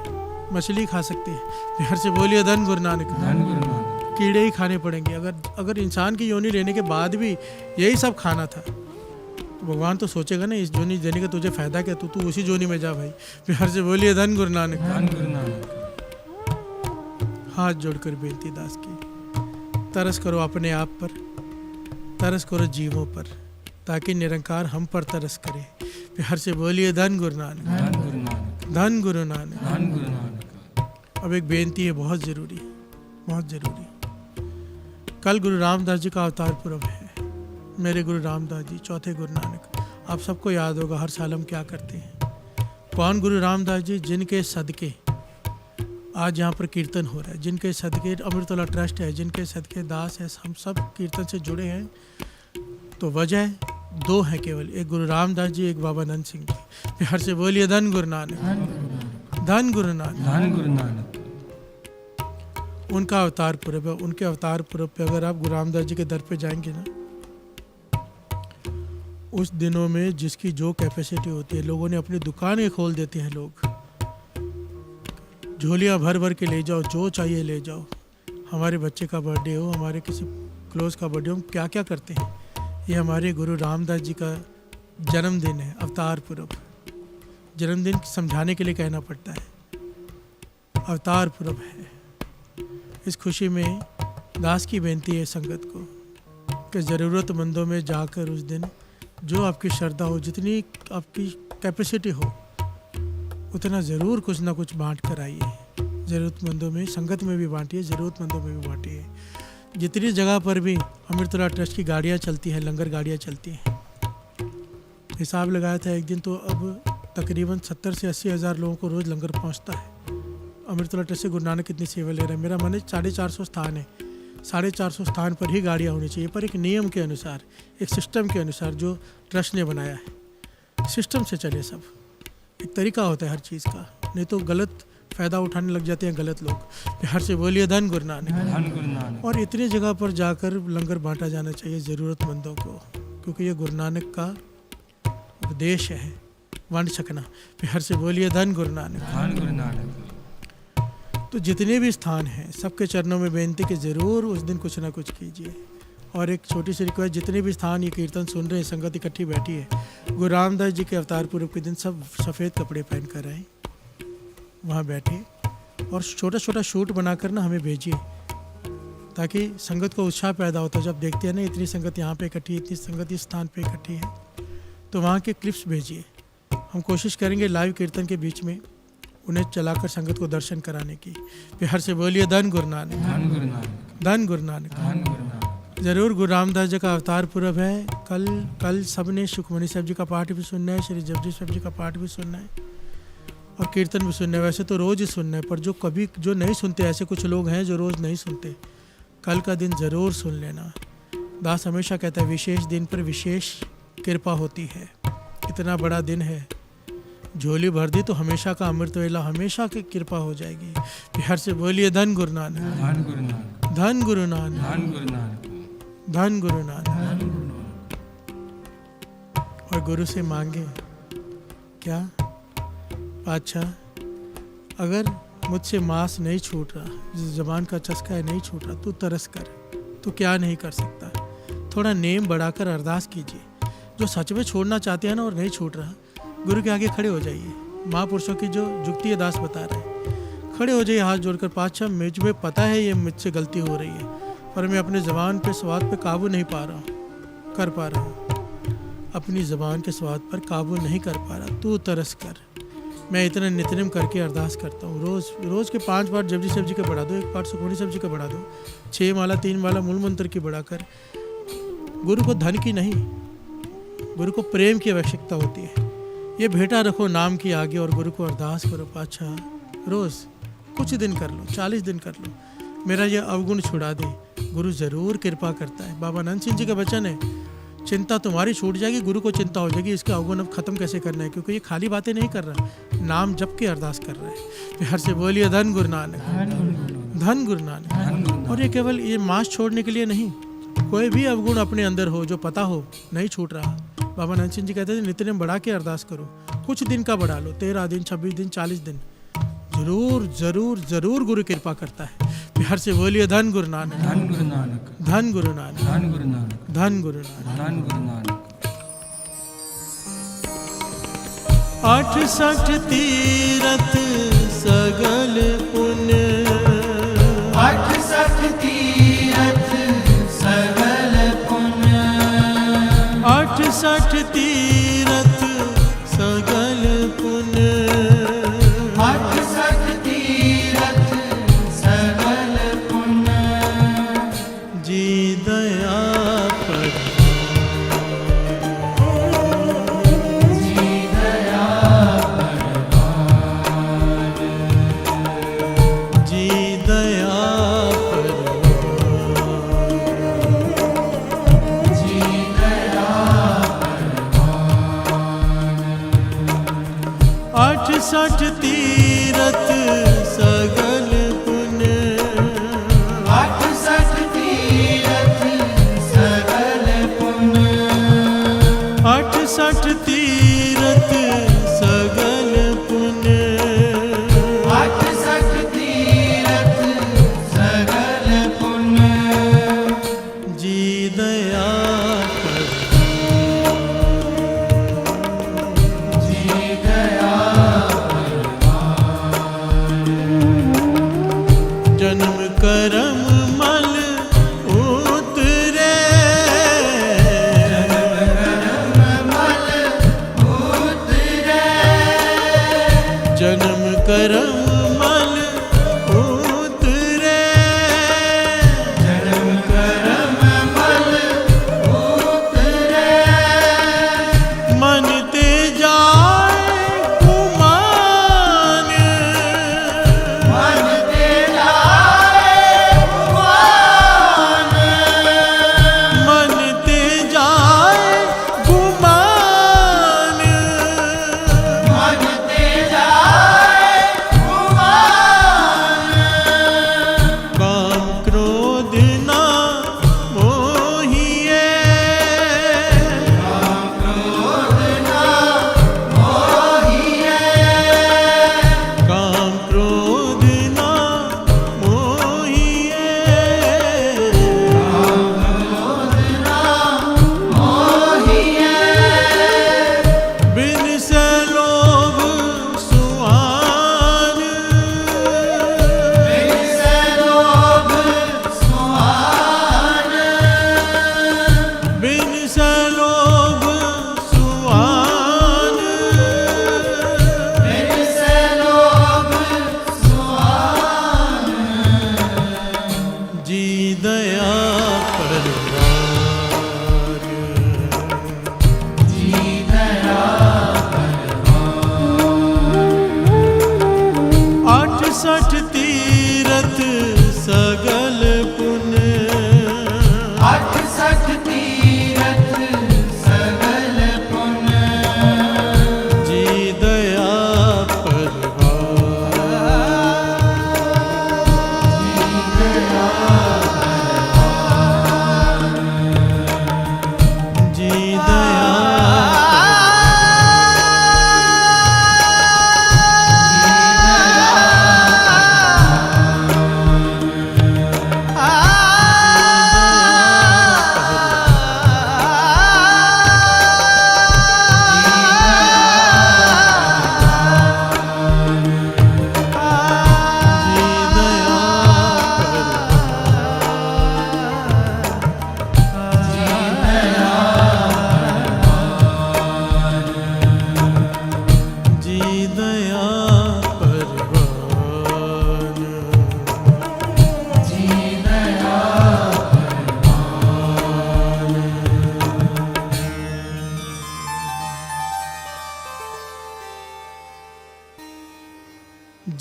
मछली खा सकती है। प्यार से बोलिए धन गुरु नानक। धन गुरु नानक। कीड़े ही खाने पड़ेंगे। अगर इंसान की योनि लेने के बाद भी यही सब खाना था तो भगवान तो सोचेगा ना, इस जोनी देने का तुझे फायदा क्या, तू उसी जोनी में जा भाई। प्यार से बोलिए धन गुरु नानक। धन गुरु नानक। हाथ जोड़कर बेनती दास की, तरस करो अपने आप पर, तरस करो जीवों पर, ताकि निरंकार हम पर तरस करे। प्यार से बोलिए धन गुरु नानक। धन गुरु नानक। धन गुरु नानक। धन गुरु नानक। अब एक बेनती है, बहुत ज़रूरी, बहुत ज़रूरी। कल गुरु रामदास जी का अवतार पुरब है। मेरे गुरु रामदास जी, चौथे गुरु नानक। आप सबको याद होगा हर साल हम क्या करते हैं। कौन गुरु रामदास जी? जिनके सदके आज यहाँ पर कीर्तन हो रहा है, जिनके सदके अमृतोला ट्रस्ट है, जिनके सदके दास है, हम सब कीर्तन से जुड़े हैं। तो वजह दो है केवल, एक गुरु रामदास जी, एक बाबा नंद सिंह जी। प्यार से बोलिए धन गुरु नानक। धन गुरु नानक। धन गुरु नानक। उनका अवतार पुरब है। उनके अवतार पुरब पे अगर आप गुरु रामदास जी के दर पे जाएंगे ना, उस दिनों में जिसकी जो कैपेसिटी होती है, लोगों ने अपनी दुकानें खोल देते हैं। लोग झोलियाँ भर भर के ले जाओ, जो चाहिए ले जाओ। हमारे बच्चे का बर्थडे हो, हमारे किसी क्लोज का बर्थडे हो, हम क्या क्या करते हैं। ये हमारे गुरु रामदास जी का जन्मदिन है, अवतार पुरब। जन्मदिन समझाने के लिए कहना पड़ता है, अवतार पुरब है। इस खुशी में दास की बेनती है संगत को कि ज़रूरतमंदों में जाकर उस दिन जो आपकी श्रद्धा हो, जितनी आपकी कैपेसिटी हो, उतना ज़रूर कुछ ना कुछ बांट कर आइए। ज़रूरतमंदों में, संगत में भी बांटिए, ज़रूरतमंदों में भी बांटिए। जितनी जगह पर भी अमृतोला ट्रस्ट की गाड़ियाँ चलती हैं, लंगर गाड़ियाँ चलती हैं, हिसाब लगाया था एक दिन तो अब तकरीबन 70 से 80 हज़ार लोगों को रोज़ लंगर पहुँचता है। अमृतोला ट्रस्ट से गुरु नानक कितनी सेवा ले रहा है। मेरा मन है 450 स्थान है, 450 स्थान पर ही गाड़ियाँ होनी चाहिए, पर एक नियम के अनुसार, एक सिस्टम के अनुसार जो ट्रस्ट ने बनाया है। सिस्टम से चले सब, एक तरीका होता है हर चीज़ का, नहीं तो गलत फ़ायदा उठाने लग जाते हैं गलत लोग। प्यार से बोलिए धन गुरु नानक। धन गुरु नानक। और इतनी जगह पर जाकर लंगर बांटा जाना चाहिए ज़रूरतमंदों को, क्योंकि ये गुरु नानक का उपदेश है, वंड छकना। प्यार से बोलिए धन गुरु नानक। धन गुरु नानक। तो जितने भी स्थान हैं, सबके चरणों में बेनती कि ज़रूर उस दिन कुछ ना कुछ कीजिए। और एक छोटी सी रिक्वेस्ट, जितने भी स्थान ये कीर्तन सुन रहे हैं, संगत इकट्ठी बैठी है, गुरु रामदास जी के अवतार पुरब के दिन सब सफ़ेद कपड़े पहन कर आए, वहाँ बैठे और छोटा छोटा शूट बनाकर ना हमें भेजिए, ताकि संगत को उत्साह पैदा होता है। जब देखते हैं ना इतनी संगत यहाँ पे इकट्ठी है, इतनी संगत इस स्थान पे इकट्ठी है, तो वहाँ के क्लिप्स भेजिए। हम कोशिश करेंगे लाइव कीर्तन के बीच में उन्हें चलाकर संगत को दर्शन कराने की। प्यार से बोलिए धन गुरु नानक। धन गुरु नानक। धन गुरु नानक। धन गुरु नानक। ज़रूर गुरु रामदास जी का अवतार पुरब है। कल सबने सुखमणि साहब जी का पाठ भी सुनना है, श्री जपजी साहब जी का पाठ भी सुनना है और कीर्तन भी सुनना है। वैसे तो रोज़ ही सुनना है, पर जो नहीं सुनते, ऐसे कुछ लोग हैं जो रोज़ नहीं सुनते, कल का दिन ज़रूर सुन लेना। दास हमेशा कहता है विशेष दिन पर विशेष कृपा होती है। इतना बड़ा दिन है, झोली भर दी तो हमेशा का अमृत वेला, हमेशा की कृपा हो जाएगी। प्यार से बोलिए धन गुरु नानक। धन गुरु नानक। धन गुरु नानक। धन गुरु नानक। धन गुरु नानक। धन गुरु नानक। और गुरु से मांगे क्या? पातशाह, अगर मुझसे मांस नहीं छूट रहा, ज़बान का चस्का है नहीं छूट रहा, तू तरस कर, तू क्या नहीं कर सकता। थोड़ा नेम बढ़ाकर अरदास कीजिए। जो सच में छोड़ना चाहते हैं ना और नहीं छूट रहा, गुरु के आगे खड़े हो जाइए। महापुरुषों की जो जुक्ति है दास बता रहे हैं, खड़े हो जाइए हाथ जोड़कर, पातशाह मुझ में पता है ये मुझसे गलती हो रही है, पर मैं अपने ज़बान पे स्वाद पे काबू नहीं कर पा रहा हूँ। अपनी ज़बान के स्वाद पर काबू नहीं कर पा रहा, तू तरस कर। मैं इतना नितनेम करके अरदास करता हूँ, रोज़ के 5 बार जबरी सब्जी का बढ़ा दो, 1 बार सुखमनी सब्जी का बढ़ा दो, 6 माला 3 माला मूल मंत्र की बढ़ाकर। गुरु को धन की नहीं, गुरु को प्रेम की आवश्यकता होती है। ये भेंटा रखो नाम की आगे और गुरु को अरदास करो, पातशाह रोज़ कुछ दिन कर लो, 40 दिन कर लो, मेरा ये अवगुण छुड़ा दे। गुरु ज़रूर कृपा करता है। बाबा नंद सिंह जी का वचन है, चिंता तुम्हारी छूट जाएगी, गुरु को चिंता हो जाएगी इसके अवगुण अब खत्म कैसे करना है, क्योंकि ये खाली बातें नहीं कर रहा, नाम जप के अरदास कर रहा है। प्यार से बोलिए धन गुरु नानक, धन गुरु नानक। और ये केवल ये मांस छोड़ने के लिए नहीं, कोई भी अवगुण अपने अंदर हो जो पता हो नहीं छूट रहा, बाबा नंद सिंह जी कहते थे नित्यनेम बढ़ा के अरदास करो, कुछ दिन का बढ़ा लो, 13 दिन 26 दिन 40 दिन, जरूर जरूर जरूर गुरु कृपा करता है। प्यार से बोलिए धन गुरु नानक, धन गुरु नानक, धन गुरु नानक, धन गुरु नानक, धन गुरु नानक। धन गुरु नानक। 68 तीरथ सगल पुण्य, 68 तीरथ सगल पुण्य, 68 तीरथ सगल पुण्य, 68 तीरथ सगल पुण्य, जी दया पर जी दया परवान, जी दया पर जी दया परवान, 68 तीरथ सगल पुण्य, 68 तीरथ सगल पुण्य, 68 तीरथ सगल पुण्य, 68 तीरथ सगल पुण्य, जी दया पर जी दया जन्म करम मल उतरे, मल उतरे,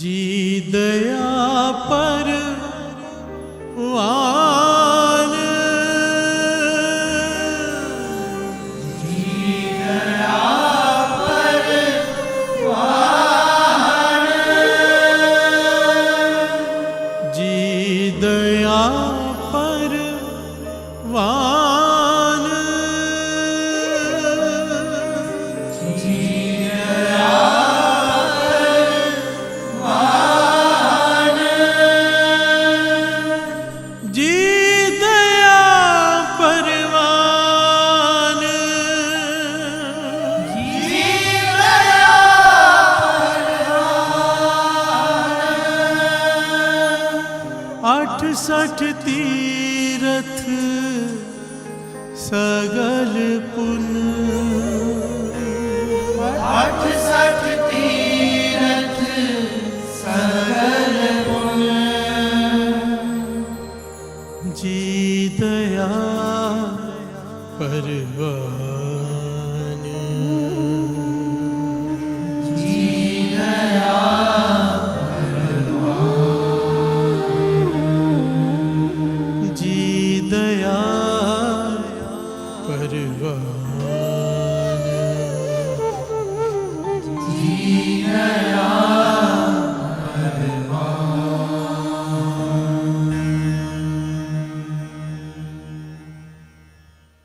जी दया परवान, जी दया परवान, जी दया परवान, आठ सठ तीरथ